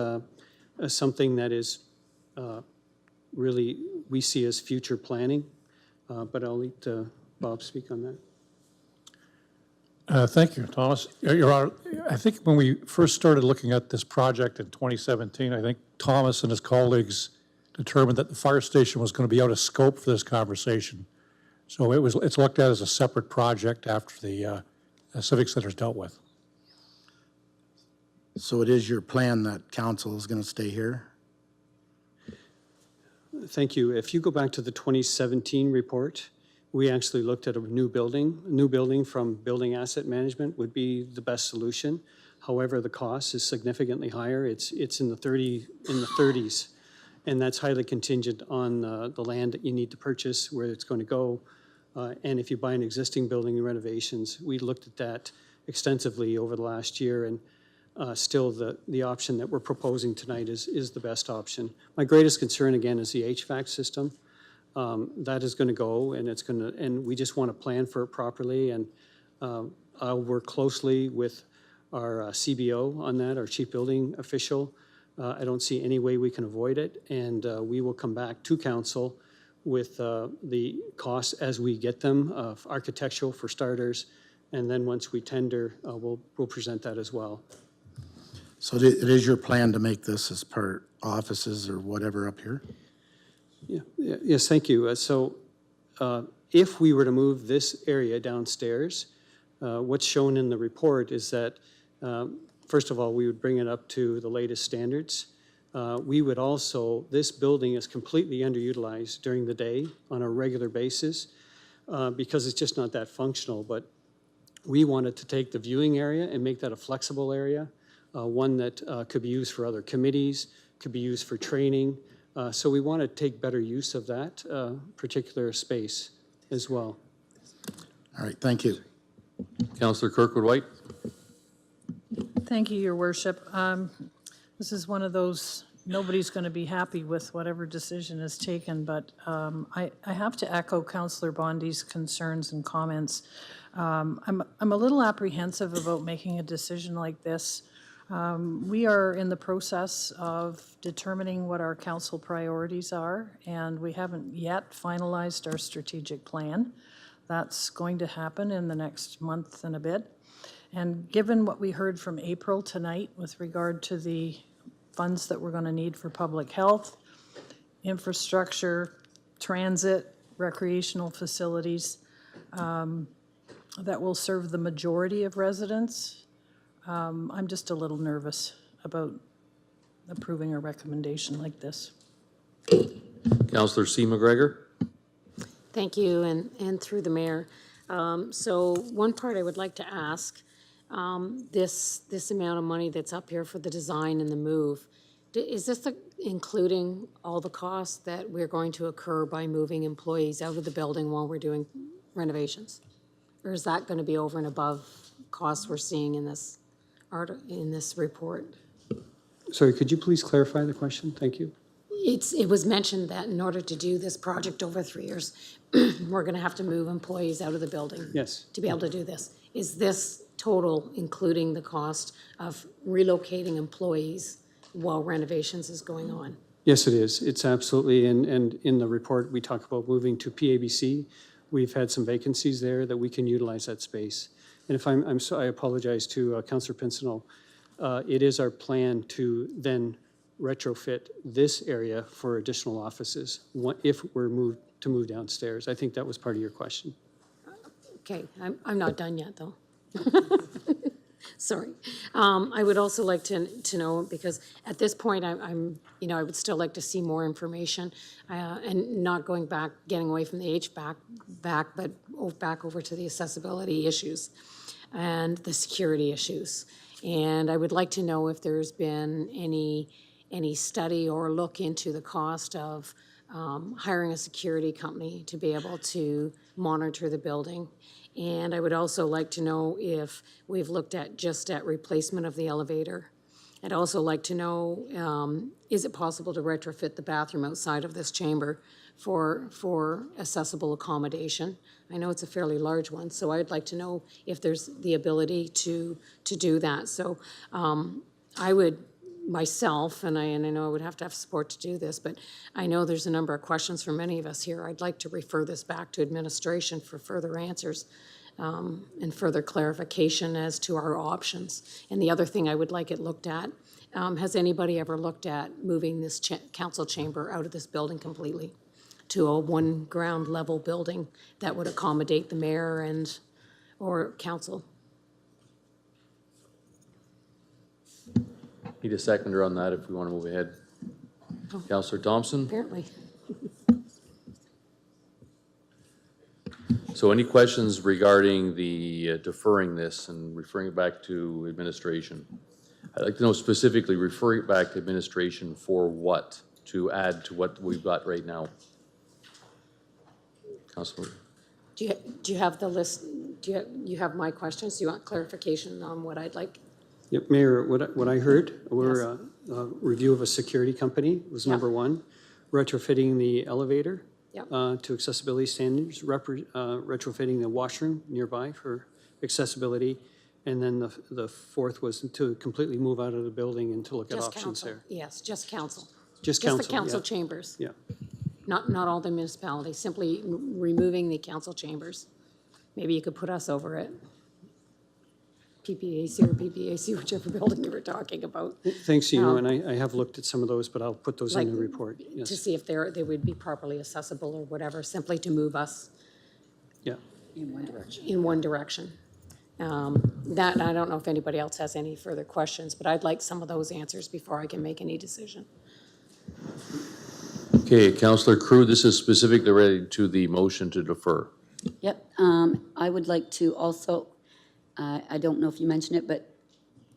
something that is really we see as future planning, but I'll let Bob speak on that. Thank you, Thomas. Your Honor, I think when we first started looking at this project in 2017, I think Thomas and his colleagues determined that the fire station was going to be out of scope for this conversation. So it's looked at as a separate project after the Civic Center is dealt with. So it is your plan that council is going to stay here? Thank you. If you go back to the 2017 report, we actually looked at a new building. A new building from building asset management would be the best solution. However, the cost is significantly higher. It's in the 30s, and that's highly contingent on the land that you need to purchase, where it's going to go. And if you buy an existing building in renovations, we looked at that extensively over the last year, and still the option that we're proposing tonight is the best option. My greatest concern, again, is the HVAC system. That is going to go, and and we just want to plan for it properly. And I'll work closely with our CBO on that, our chief building official. I don't see any way we can avoid it, and we will come back to council with the costs as we get them, architectural for starters, and then once we tender, we'll present that as well. So it is your plan to make this as part offices or whatever up here? Yeah, yes, thank you. So if we were to move this area downstairs, what's shown in the report is that, first of all, we would bring it up to the latest standards. We would also, this building is completely underutilized during the day on a regular basis because it's just not that functional, but we wanted to take the viewing area and make that a flexible area, one that could be used for other committees, could be used for training. So we want to take better use of that particular space as well. All right, thank you. Councillor Kirkwood-White. Thank you, Your Worship. This is one of those nobody's going to be happy with whatever decision is taken, but I have to echo Councillor Bondi's concerns and comments. I'm a little apprehensive about making a decision like this. We are in the process of determining what our council priorities are, and we haven't yet finalized our strategic plan. That's going to happen in the next month and a bit. And given what we heard from April tonight with regard to the funds that we're going to need for public health, infrastructure, transit, recreational facilities, that will serve the majority of residents, I'm just a little nervous about approving a recommendation like this. Councillor C. McGregor? Thank you, and through the mayor. So one part I would like to ask, this amount of money that's up here for the design and the move, is this including all the costs that we're going to incur by moving employees out of the building while we're doing renovations? Or is that going to be over and above costs we're seeing in this report? Sorry, could you please clarify the question? Thank you. It was mentioned that in order to do this project over 3 years, we're going to have to move employees out of the building. Yes. To be able to do this. Is this total including the cost of relocating employees while renovations is going on? Yes, it is. It's absolutely, and in the report, we talk about moving to PABC. We've had some vacancies there that we can utilize that space. And if I apologize to Councillor Pincinel. It is our plan to then retrofit this area for additional offices if we're moved downstairs. I think that was part of your question. Okay, I'm not done yet, though. Sorry. I would also like to know, because at this point, I would still like to see more information, and not getting away from the HVAC but back over to the accessibility issues and the security issues. And I would like to know if there's been any study or look into the cost of hiring a security company to be able to monitor the building. And I would also like to know if we've looked at replacement of the elevator. I'd also like to know, is it possible to retrofit the bathroom outside of this chamber for accessible accommodation? I know it's a fairly large one, so I'd like to know if there's the ability to do that. So I would myself, and I know I would have to have support to do this, but I know there's a number of questions from many of us here. I'd like to refer this back to administration for further answers and further clarification as to our options. And the other thing I would like it looked at, has anybody ever looked at moving this council chamber out of this building completely to a one ground level building that would accommodate the mayor or council? Need a seconder on that if we want to move ahead. Oh. Councillor Thompson? Apparently. So any questions regarding the deferring this and referring it back to administration? I'd like to know specifically, referring it back to administration for what? To add to what we've got right now? Councillor? Do you have the list? Do you have my questions? Do you want clarification on what I'd like? Yep, Mayor, what I heard were a review of a security company was number one, retrofitting the elevator to accessibility standards, retrofitting the washroom nearby for accessibility, and then the fourth was to completely move out of the building and to look at options council. there. Yes, just council. Just the council chambers. Yeah. Not all the municipalities, simply removing the council chambers. Maybe you could put us over it. PPAC or PPAC, whichever building you were talking about. Thanks to you, and I have looked at some of those, but I'll put those in the report. To Yes. see if they would be properly accessible or whatever, simply to move us Yeah. in one direction. That, I don't know if anybody else has any further questions, but I'd like some of those answers before I can make any decision. Okay, Councillor Crew, this is specifically related to the motion to defer. Yep. I would like to also, I don't know if you mentioned it, but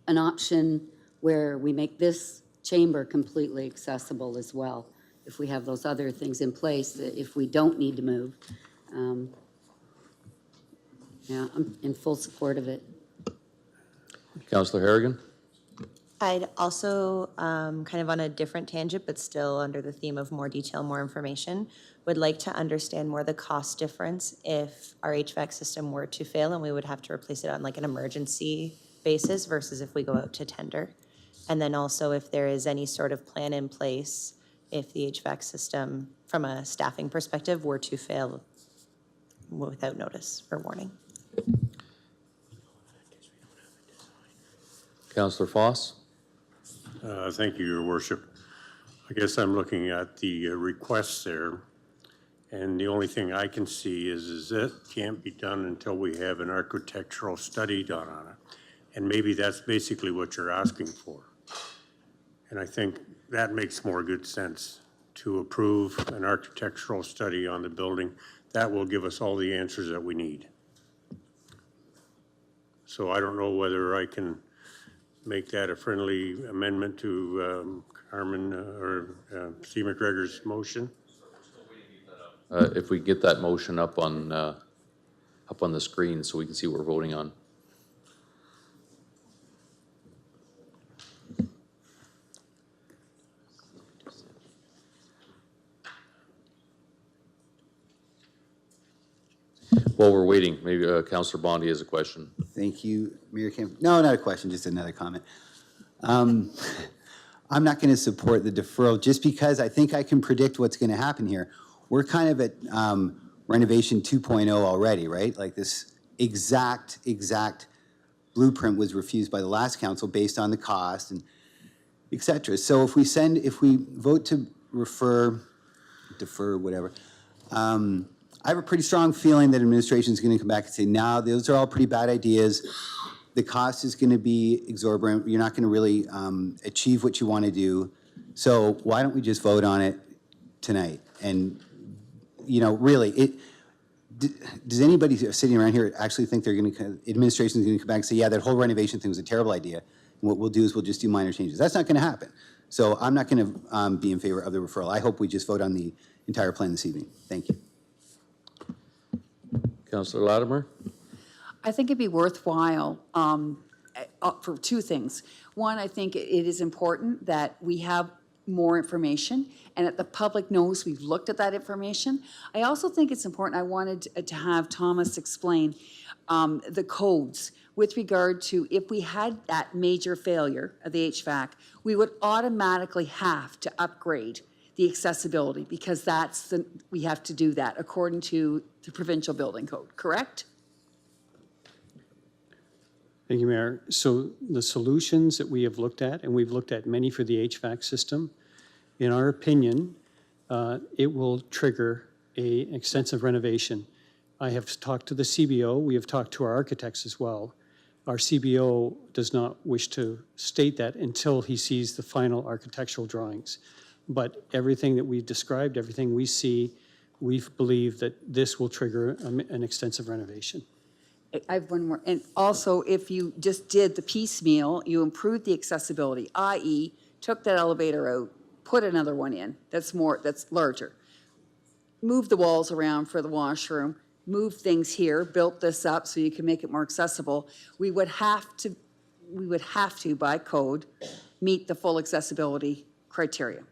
an option where we make this chamber completely accessible as well, if we have those other things in place, that if we don't need to move. Yeah, I'm in full support of it. Councillor Harrigan? I'd also, kind of on a different tangent, but still under the theme of more detail, more information, would like to understand more the cost difference if our HVAC system were to fail and we would have to replace it on like an emergency basis versus if we go out to tender. And then also if there is any sort of plan in place if the HVAC system, from a staffing perspective, were to fail without notice or warning. Councillor Foss? Thank you, Your Worship. I guess I'm looking at the requests there, and the only thing I can see is that can't be done until we have an architectural study done on it. And maybe that's basically what you're asking for. And I think that makes more good sense, to approve an architectural study on the building. That will give us all the answers that we need. So I don't know whether I can make that a friendly amendment to Carmen or C. McGregor's motion. If we get that motion up on the screen so we can see what we're voting on. While we're waiting, maybe Councillor Bondi has a question. Thank you, Mayor Kim. No, not a question, just another comment. I'm not going to support the deferral just because I think I can predict what's going to happen here. We're kind of at renovation 2.0 already, right? Like this exact blueprint was refused by the last council based on the cost and et cetera. So if we vote to defer, whatever, I have a pretty strong feeling that administration is going to come back and say, no, those are all pretty bad ideas. The cost is going to be exorbitant. You're not going to really achieve what you want to do. So why don't we just vote on it tonight? And, you know, really, does anybody sitting around here actually think administration is going to come back and say, yeah, that whole renovation thing was a terrible idea. And what we'll do is we'll just do minor changes. That's not going to happen. So I'm not going to be in favor of the referral. I hope we just vote on the entire plan this evening. Thank you. Councillor Latimer? I think it'd be worthwhile for two things. One, I think it is important that we have more information and that the public knows we've looked at that information. I also think it's important, I wanted to have Thomas explain the codes with regard to if we had that major failure of the HVAC, we would automatically have to upgrade the accessibility because we have to do that according to the provincial building code, correct? Thank you, Mayor. So the solutions that we have looked at, and we've looked at many for the HVAC system, in our opinion, it will trigger an extensive renovation. I have talked to the CBO. We have talked to our architects as well. Our CBO does not wish to state that until he sees the final architectural drawings. But everything that we've described, everything we see, we believe that this will trigger an extensive renovation. I have one more. And also, if you just did the piecemeal, you improved the accessibility, i.e. took that elevator out, put another one in that's larger. Move the walls around for the washroom, move things here, built this up so you can make it more accessible. We would have to, by code, meet the full accessibility criteria.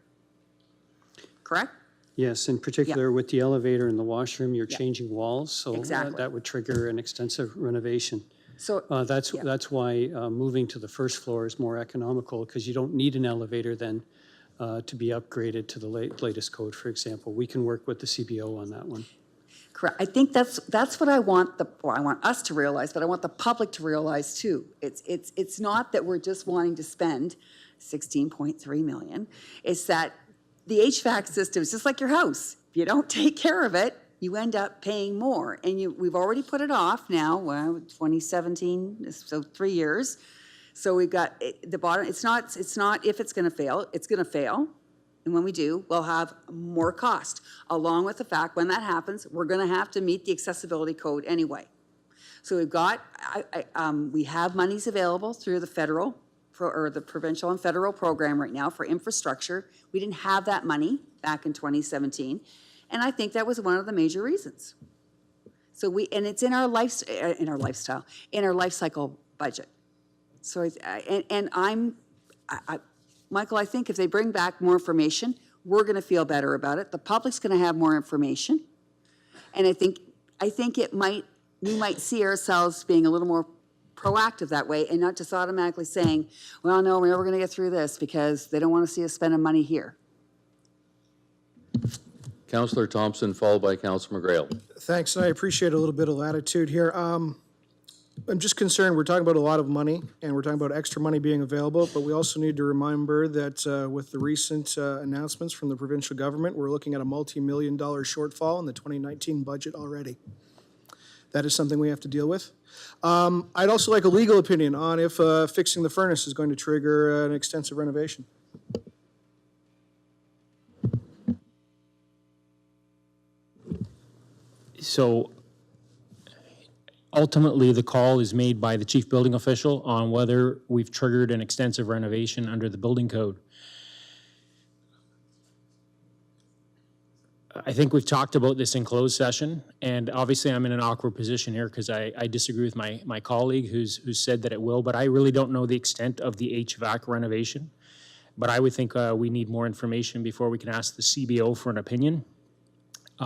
Correct? Yes, in particular with the elevator and the washroom, you're changing walls, so Exactly. that would trigger an extensive renovation. So That's why moving to the first floor is more economical because you don't need an elevator then to be upgraded to the latest code, for example. We can work with the CBO on that one. correct. I think that's what I want I want us to realize, but I want the public to realize too. It's not that we're just wanting to spend $16.3 million. It's that the HVAC system is just like your house. If you don't take care of it, you end up paying more. And we've already put it off now, 2017, so 3 years. So we've got the bottom, it's not if it's going to fail, it's going to fail. And when we do, we'll have more cost. Along with the fact when that happens, we're going to have to meet the accessibility code anyway. So we've got, we have monies available through the federal or the provincial and federal program right now for infrastructure. We didn't have that money back in 2017, and I think that was one of the major reasons. So and it's in our life cycle budget. So and I'm Michael, I think if they bring back more information, we're going to feel better about it. The public's going to have more information. And I think we might see ourselves being a little more proactive that way and not just automatically saying, well, no, we're never going to get through this because they don't want to see us spending money here. Councillor Thompson, followed by Councillor McGrail. Thanks, I appreciate a little bit of latitude here. I'm just concerned, we're talking about a lot of money, and we're talking about extra money being available, but we also need to remember that with the recent announcements from the provincial government, we're looking at a multi-million-dollar shortfall in the 2019 budget already. That is something we have to deal with. I'd also like a legal opinion on if fixing the furnace is going to trigger an extensive renovation. So ultimately, the call is made by the chief building official on whether we've triggered an extensive renovation under the building code. I think we've talked about this in closed session, and obviously I'm in an awkward position here because I disagree with my colleague who's said that it will, but I really don't know the extent of the HVAC renovation. But I would think we need more information before we can ask the CBO for an opinion.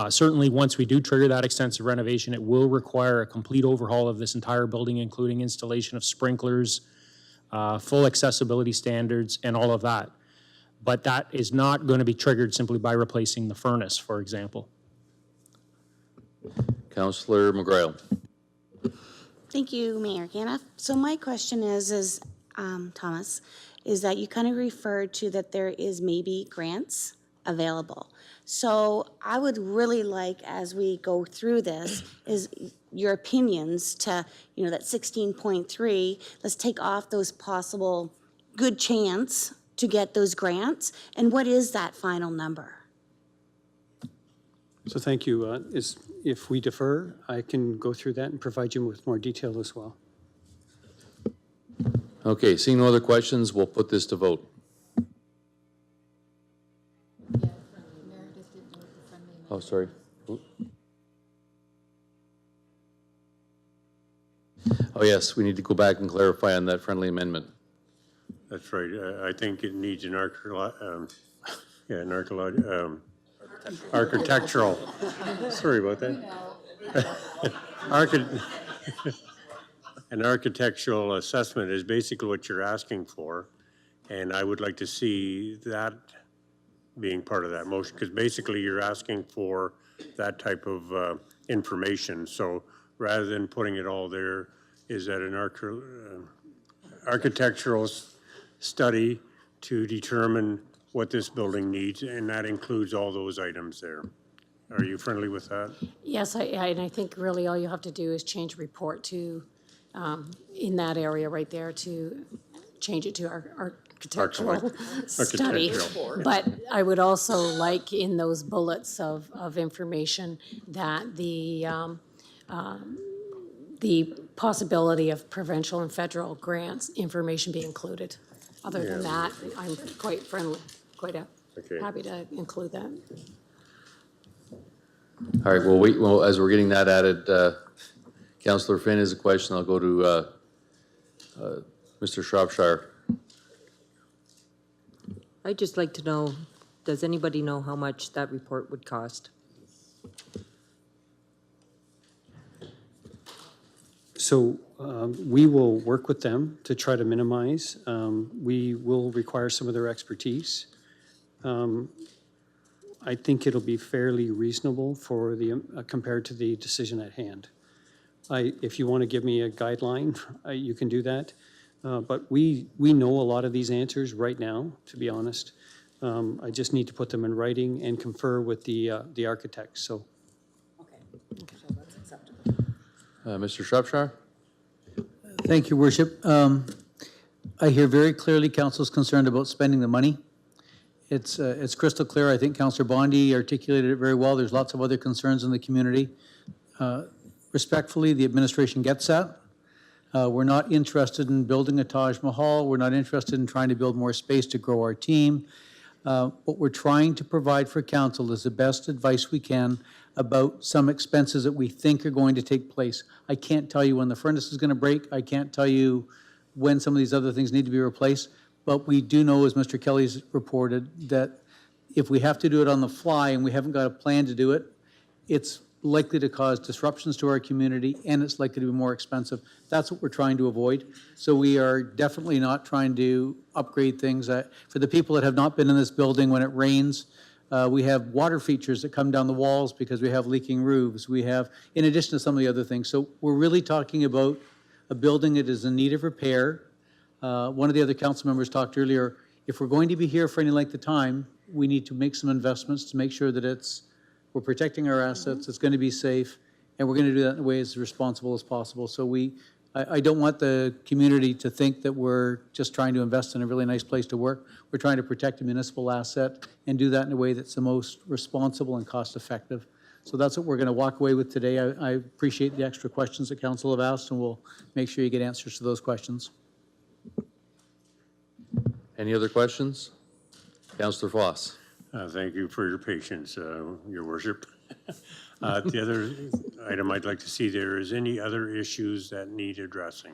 Certainly, once we do trigger that extensive renovation, it will require a complete overhaul of this entire building, including installation of sprinklers, full accessibility standards, and all of that. But that is not going to be triggered simply by replacing the furnace, for example. Councillor McGrail. Thank you, Mayor Caniff. So my question is Thomas, is that you kind of referred to that there is maybe grants available. So I would really like, as we go through this, is your opinions to, that 16.3, let's take off those possible good chance to get those grants, and what is that final number? So thank you. If we defer, I can go through that and provide you with more detail as well. Okay, seeing no other questions, we'll put this to vote. Oh, sorry. Oh, yes, we need to go back and clarify on that friendly amendment. That's right. I think it needs an architectural. Sorry about that. An architectural assessment is basically what you're asking for, and I would like to see that being part of that motion, because basically you're asking for that type of information. So rather than putting it all there, is that an architectural study to determine what this building needs, and that includes all those items there. Are you friendly with that? Yes, and I think really all you have to do is change report to, in that area right there, to change it to our architectural study. But I would also like in those bullets of information that the possibility of provincial and federal grants information be included. Other than that, I'm quite friendly, happy to include that. All right, well, as we're getting that added, Councillor Finn has a question. I'll go to Mr. Shropshire. I'd just like to know, does anybody know how much that report would cost? So we will work with them to try to minimize. We will require some of their expertise. I think it'll be fairly reasonable for the compared to the decision at hand. If you want to give me a guideline, you can do that. But we know a lot of these answers right now, to be honest. I just need to put them in writing and confer with the architects. So. Okay, so that's acceptable. Mr. Shropshire? Thank you, Worship. I hear very clearly Council's concerned about spending the money. It's crystal clear. I think Councillor Bondi articulated it very well. There's lots of other concerns in the community. Respectfully, the administration gets that. We're not interested in building a Taj Mahal. We're not interested in trying to build more space to grow our team. What we're trying to provide for council is the best advice we can about some expenses that we think are going to take place. I can't tell you when the furnace is going to break. I can't tell you when some of these other things need to be replaced, But we do know, as Mr. Kelly's reported, that if we have to do it on the fly and we haven't got a plan to do it, it's likely to cause disruptions to our community, and it's likely to be more expensive. That's what we're trying to avoid. So we are definitely not trying to upgrade things. For the people that have not been in this building, when it rains, we have water features that come down the walls because we have leaking roofs. We have, in addition to some of the other things. So we're really talking about a building that is in need of repair. One of the other council members talked earlier, if we're going to be here for any length of time, we need to make some investments to make sure that we're protecting our assets, it's going to be safe, and we're going to do that in a way as responsible as possible. So I don't want the community to think that we're just trying to invest in a really nice place to work. We're trying to protect a municipal asset and do that in a way that's the most responsible and cost-effective. So that's what we're going to walk away with today. I appreciate the extra questions that council have asked, and we'll make sure you get answers to those questions. Any other questions? Councillor Foss. Thank you for your patience, Your Worship. The other item I'd like to see there is any other issues that need addressing.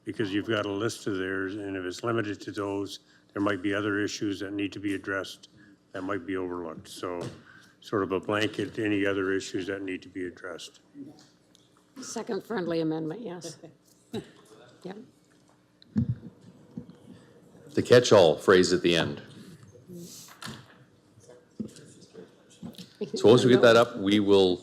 Because you've got a list of theirs, and if it's limited to those, there might be other issues that need to be addressed that might be overlooked. So sort of a blanket, any other issues that need to be addressed. Second friendly amendment, yes. Yeah. The catch-all phrase at the end. So once we get that up, we will,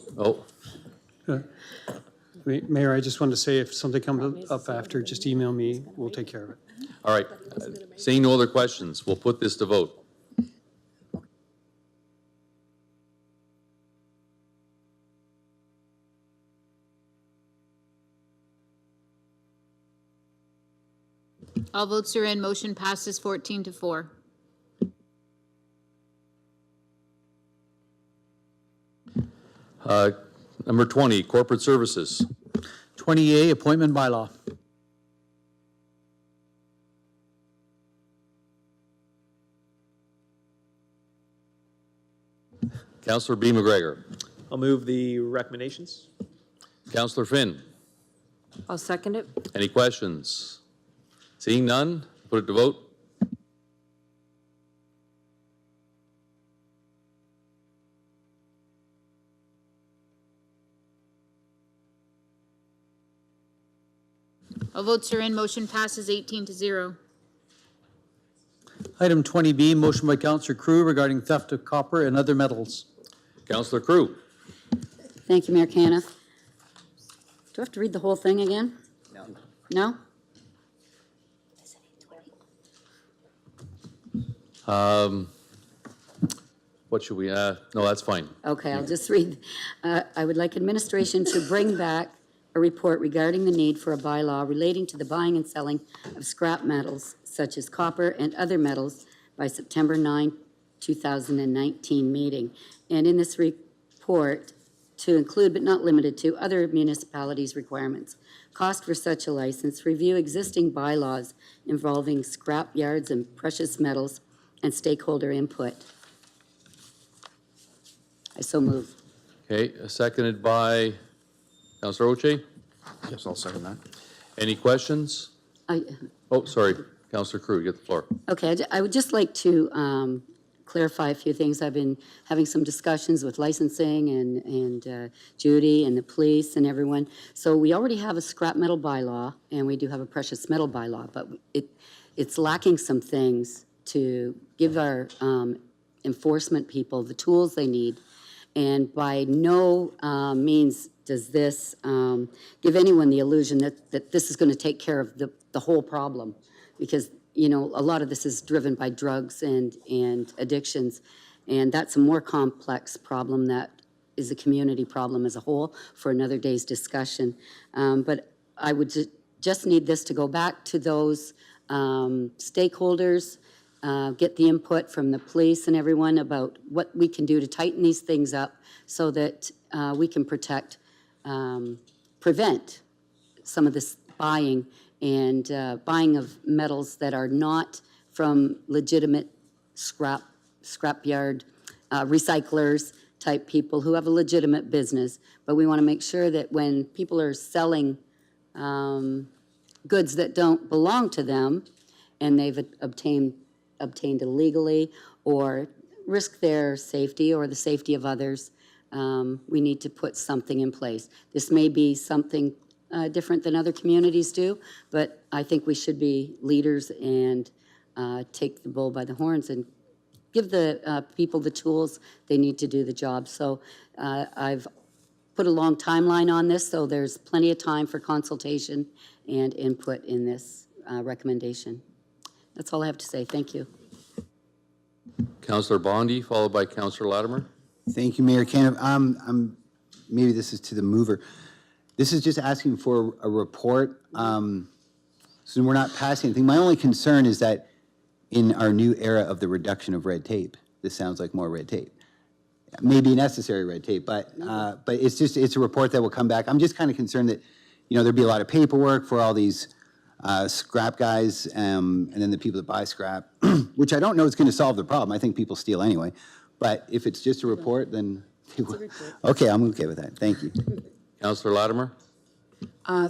Mayor, I just wanted to say if something comes up after, just email me. We'll take care of it. all right. Seeing no other questions, we'll put this to vote. All votes are in. Motion passes 14-4. Number 20, corporate services. 20A, appointment bylaw. Councillor B. McGregor. I'll move the recommendations. Councillor Finn. I'll second it. Any questions? Seeing none, put it to vote. All votes are in. Motion passes 18-0. Item 20B, motion by Councillor Crew regarding theft of copper and other metals. Councillor Crew. Thank you, Mayor Caniff. Do I have to read the whole thing again? No. No? What should we, no, that's fine. Okay, I'll just read. I would like administration to bring back a report regarding the need for a bylaw relating to the buying and selling of scrap metals such as copper and other metals by September 9, 2019 meeting. And in this report, to include but not limited to other municipalities' requirements, cost for such a license, review existing bylaws involving scrap yards and precious metals, and stakeholder input. I so move. Okay, seconded by Councillor Oche. Yes, I'll second that. Any questions? Oh, sorry, Councillor Crew, you get the floor. Okay, I would just like to clarify a few things. I've been having some discussions with licensing and Judy and the police and everyone. So we already have a scrap metal bylaw, and we do have a precious metal bylaw, but it's lacking some things to give our enforcement people the tools they need. And by no means does this give anyone the illusion that this is going to take care of the whole problem, because you know a lot of this is driven by drugs and addictions, and that's a more complex problem that is a community problem as a whole for another day's discussion. But I would just need this to go back to those stakeholders, get the input from the police and everyone about what we can do to tighten these things up so that we can prevent some of this buying of metals that are not from legitimate scrapyard recyclers type people who have a legitimate business. But we want to make sure that when people are selling goods that don't belong to them, and they've obtained illegally or risk their safety or the safety of others, we need to put something in place. This may be something different than other communities do, but I think we should be leaders and take the bull by the horns and give the people the tools they need to do the job. So I've put a long timeline on this, so there's plenty of time for consultation and input in this recommendation. That's all I have to say. Thank you. Councillor Bondi, followed by Councillor Latimer. Thank you, Mayor Caniff. Maybe this is to the mover. This is just asking for a report. So we're not passing anything. My only concern is that in our new era of the reduction of red tape, this sounds like more red tape. Maybe necessary red tape, but it's a report that will come back. I'm just kind of concerned that, there'd be a lot of paperwork for all these scrap guys, and then the people that buy scrap, which I don't know is going to solve the problem. I think people steal anyway. But if it's just a report, then okay, I'm okay with that. Thank you. Councillor Latimer.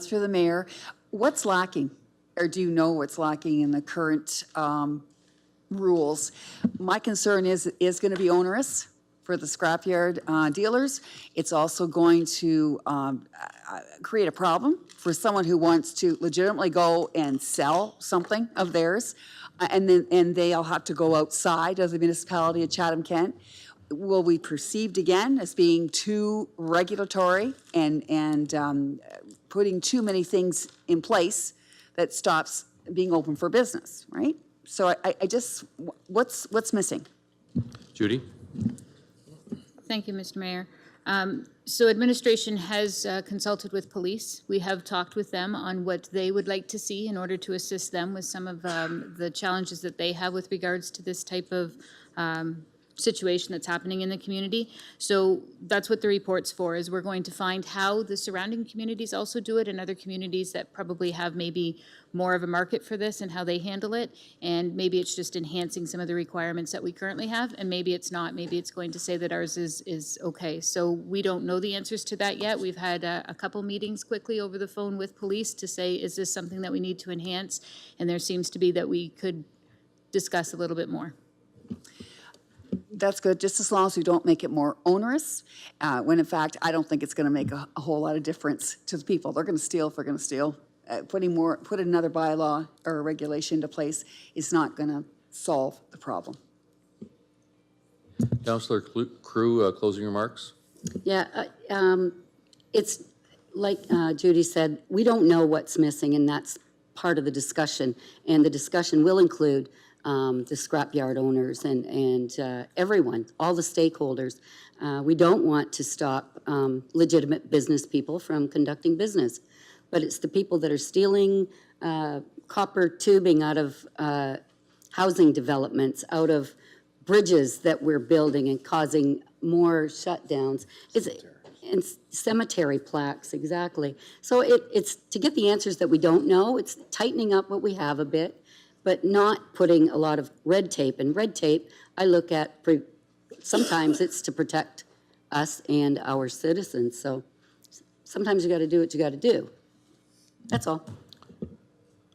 Through the mayor, what's lacking? Or do you know what's lacking in the current rules? My concern is going to be onerous for the scrapyard dealers. It's also going to create a problem for someone who wants to legitimately go and sell something of theirs, and they'll have to go outside of the municipality of Chatham-Kent. Will we perceived again as being too regulatory and putting too many things in place that stops being open for business, right? So I just, what's missing? Judy. Thank you, Mr. Mayor. So administration has consulted with police. We have talked with them on what they would like to see in order to assist them with some of the challenges that they have with regards to this type of situation that's happening in the community. So that's what the report's for, is we're going to find how the surrounding communities also do it and other communities that probably have maybe more of a market for this and how they handle it. And maybe it's just enhancing some of the requirements that we currently have, and maybe it's not. Maybe it's going to say that ours is okay. So we don't know the answers to that yet. We've had a couple meetings quickly over the phone with police to say, is this something that we need to enhance? And there seems to be that we could discuss a little bit more. That's good, just as long as we don't make it more onerous, when in fact, I don't think it's going to make a whole lot of difference to the people. They're going to steal if they're going to steal. Put another bylaw or a regulation into place is not going to solve the problem. Councillor Crew, closing remarks. Yeah, it's like Judy said, we don't know what's missing, and that's part of the discussion. And the discussion will include the scrapyard owners and everyone, all the stakeholders. We don't want to stop legitimate business people from conducting business, but it's the people that are stealing copper tubing out of housing developments, out of bridges that we're building and causing more shutdowns. And cemetery plaques, exactly. So it's to get the answers that we don't know. It's tightening up what we have a bit, but not putting a lot of red tape. And red tape, I look at, sometimes it's to protect us and our citizens. So sometimes you got to do what you got to do. That's all.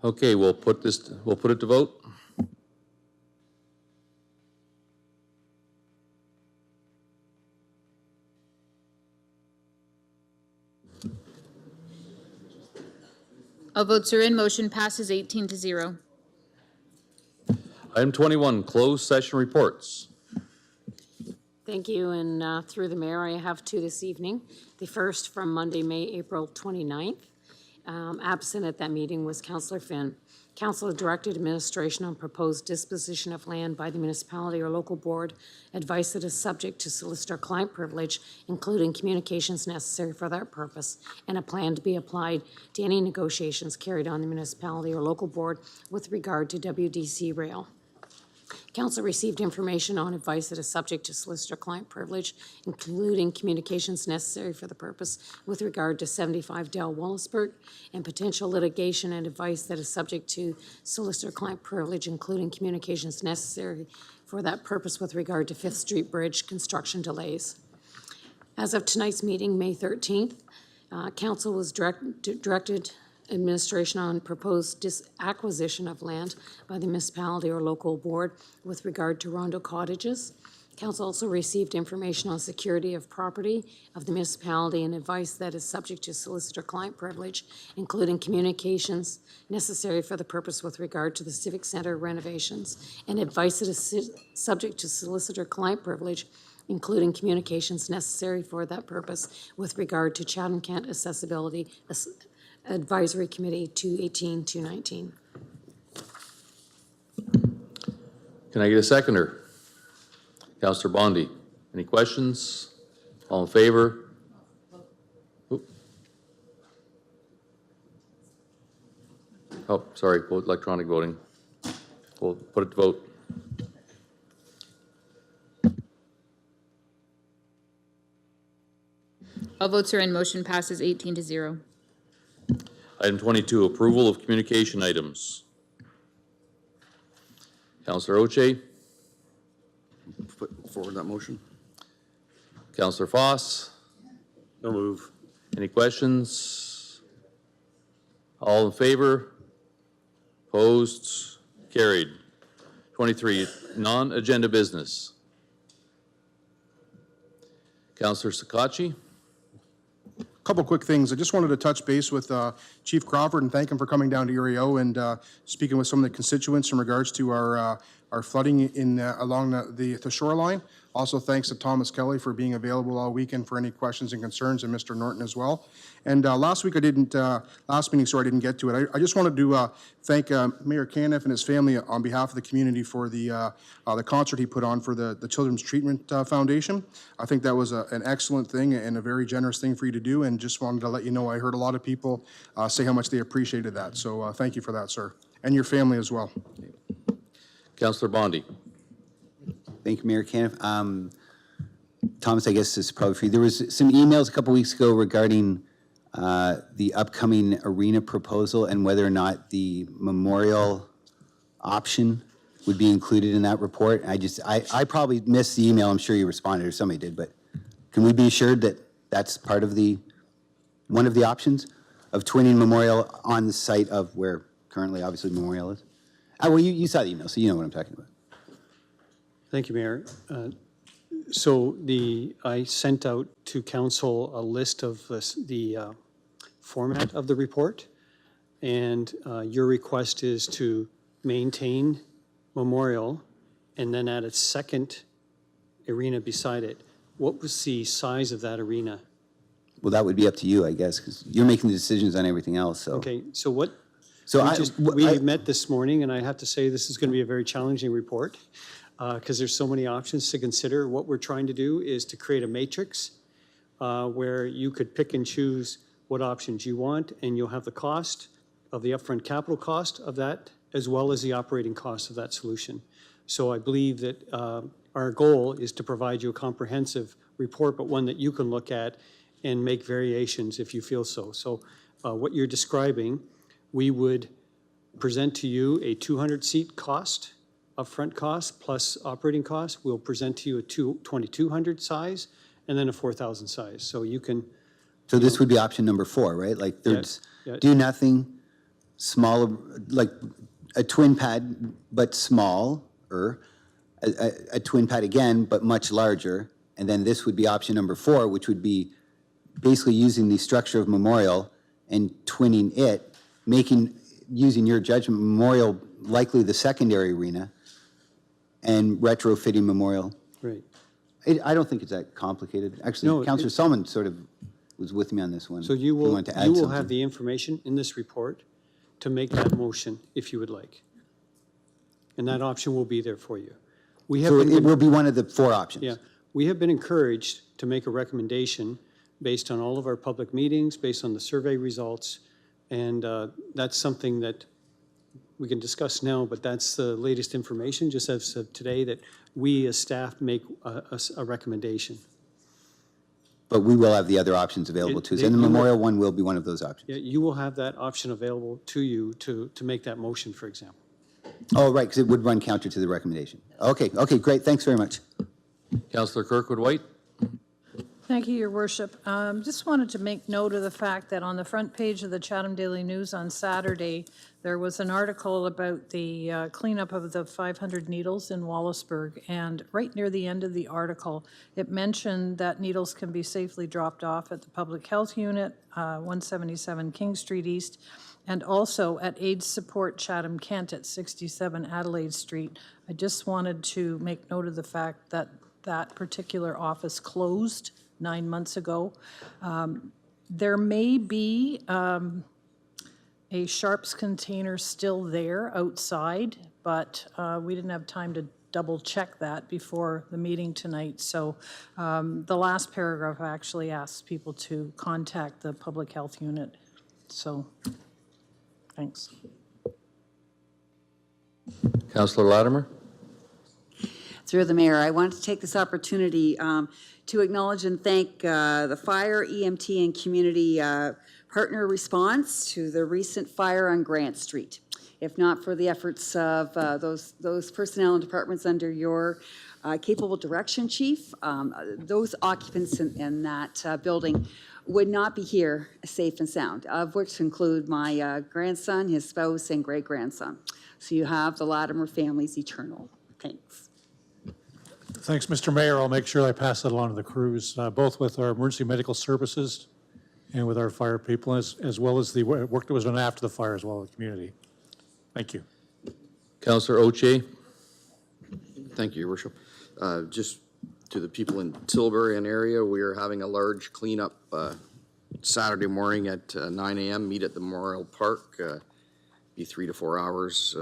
Okay, we'll put it to vote. All votes are in. Motion passes 18-0. Item 21, closed session reports. Thank you, and through the mayor, I have two this evening. The first from Monday, April 29th. Absent at that meeting was Councillor Finn. Council directed administration on proposed disposition of land by the municipality or local board, advice that is subject to solicitor-client privilege, including communications necessary for that purpose, and a plan to be applied to any negotiations carried on the municipality or local board with regard to WDC Rail. Council received information on advice that is subject to solicitor-client privilege, including communications necessary for the purpose with regard to 75 Dell Wallaceburg, and potential litigation and advice that is subject to solicitor-client privilege, including communications necessary for that purpose with regard to 5th Street Bridge construction delays. As of tonight's meeting, May 13th, Council was directed administration on proposed acquisition of land by the municipality or local board with regard to Rondo cottages. Council also received information on security of property of the municipality and advice that is subject to solicitor-client privilege, including communications necessary for the purpose with regard to the Civic Centre renovations, and advice that is subject to solicitor-client privilege, including communications necessary for that purpose with regard to Chatham-Kent Accessibility Advisory Committee 218-219. Can I get a seconder? Councillor Bondy, any questions? All in favor? Oop. Oh, sorry, vote electronic voting. We'll put it to vote. All votes are in. Motion passes 18-0. Item 22, approval of communication items. Councillor Oche. Put forward that motion. Councillor Foss. No move. Any questions? All in favor? Opposed? Carried. 23, non-agenda business. Councillor Sakachi. Couple quick things. I just wanted to touch base with Chief Crawford and thank him for coming down to Erie-O and speaking with some of the constituents in regards to our flooding in along the shoreline. Also, thanks to Thomas Kelly for being available all weekend for any questions and concerns, and Mr. Norton as well. And last meeting, I didn't get to it. I just wanted to thank Mayor Caniff and his family on behalf of the community for the concert he put on for the Children's Treatment Foundation. I think that was an excellent thing and a very generous thing for you to do, and just wanted to let you know I heard a lot of people say how much they appreciated that. So thank you for that, sir, and your family as well. Councillor Bondy. Thank you, Mayor Caniff. Thomas, I guess this is probably for you. There was some emails a couple weeks ago regarding the upcoming arena proposal and whether or not the memorial option would be included in that report. I probably missed the email. I'm sure you responded or somebody did, but can we be assured that that's part of one of the options of twinning memorial on the site of where currently obviously memorial is? Well, you saw the email, so you know what I'm talking about. Thank you, Mayor. So I sent out to council a list of the format of the report, and your request is to maintain memorial and then add a second arena beside it. What was the size of that arena? Well, that would be up to you, I guess, because you're making the decisions on everything else. So Okay, so what? So we met this morning, and I have to say this is going to be a very challenging report because there's so many options to consider. What we're trying to do is to create a matrix where you could pick and choose what options you want, and you'll have the cost of the upfront capital cost of that, as well as the operating cost of that solution. So I believe that our goal is to provide you a comprehensive report, but one that you can look at and make variations if you feel so. So what you're describing, we would present to you a 200-seat cost, upfront cost, plus operating cost. We'll present to you a 2,200 size, and then a 4,000 size. So you can... So this would be option number 4, right? Like there's do nothing, smaller, like a twin pad, but smaller, a twin pad again, but much larger. And then this would be option number 4, which would be basically using the structure of memorial and twinning it, using your judgment, memorial likely the secondary arena, and retrofitting memorial. Right. I don't think it's that complicated. Actually, No, Councillor Solomon sort of was with me on this one. So you He will wanted to add something. have the information in this report to make that motion if you would like. And that option will be there for you. So it will be one of the 4 options? Yeah. We have been encouraged to make a recommendation based on all of our public meetings, based on the survey results, and that's something that we can discuss now, but that's the latest information, just as of today, that we as staff make a recommendation. But we will have the other options available too. And the memorial one will be one of those options. Yeah, you will have that option available to you to make that motion, for example. Oh, right, because it would run counter to the recommendation. Okay, great. Thanks very much. Councillor Kirkwood-White. Thank you, Your Worship. Just wanted to make note of the fact that on the front page of the Chatham Daily News on Saturday, there was an article about the cleanup of the 500 needles in Wallaceburg. And right near the end of the article, it mentioned that needles can be safely dropped off at the Public Health Unit, 177 King Street East, and also at AIDS Support Chatham-Kent at 67 Adelaide Street. I just wanted to make note of the fact that that particular office closed 9 months ago. There may be a Sharps container still there outside, but we didn't have time to double check that before the meeting tonight. So the last paragraph actually asks people to contact the public health unit. So thanks. Councillor Latimer? Through the mayor, I wanted to take this opportunity to acknowledge and thank the fire, EMT, and community partner response to the recent fire on Grant Street. If not for the efforts of those personnel and departments under your capable direction, Chief, those occupants in that building would not be here safe and sound, of which include my grandson, his spouse, and great-grandson. So you have the Latimer family's eternal thanks. Thanks, Mr. Mayor. I'll make sure I pass that along to the crews, both with our emergency medical services and with our fire people, as well as the work that was done after the fire as well in the community. Thank you. Councillor Oche? Thank you, Your Worship. Just to the people in Tilbury and area, we are having a large cleanup Saturday morning at 9 a.m. Meet at the Memorial Park. Be 3 to 4 hours.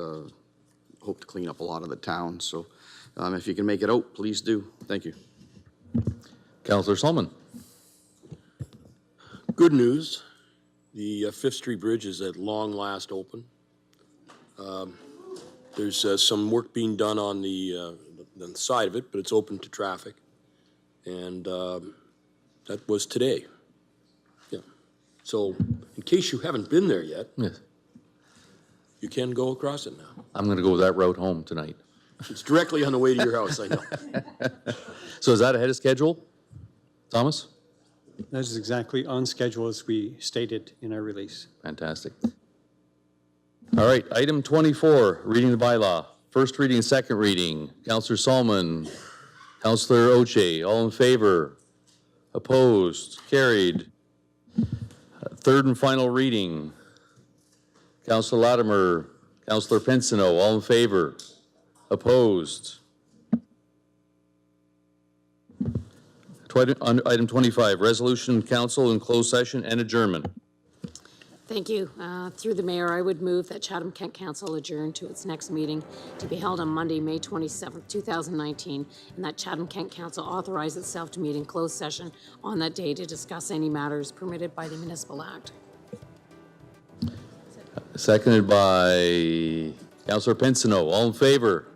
Hope to clean up a lot of the town. So if you can make it out, please do. Thank you. Councillor Solomon? Good news. The 5th Street Bridge is at long last open. There's some work being done on the side of it, but it's open to traffic. And that was today. Yeah. So in case you haven't been there yet, yes, you can go across it now. I'm going to go that route home tonight. It's directly on the way to your house, I know. So is that ahead of schedule, Thomas? That is exactly on schedule as we stated in our release. Fantastic. All right, item 24, reading the bylaw. First reading, second reading. Councillor Solomon, Councillor Oche, all in favor? Opposed? Carried. Third and final reading. Councillor Latimer, Councillor Pinsino, all in favor? Opposed? Item 25, resolution, council in closed session and adjournment. Thank you. Through the mayor, I would move that Chatham-Kent Council adjourn to its next meeting to be held on Monday, May 27th, 2019, and that Chatham-Kent Council authorize itself to meet in closed session on that day to discuss any matters permitted by the Municipal Act. Seconded by Councillor Pinsino. All in favor?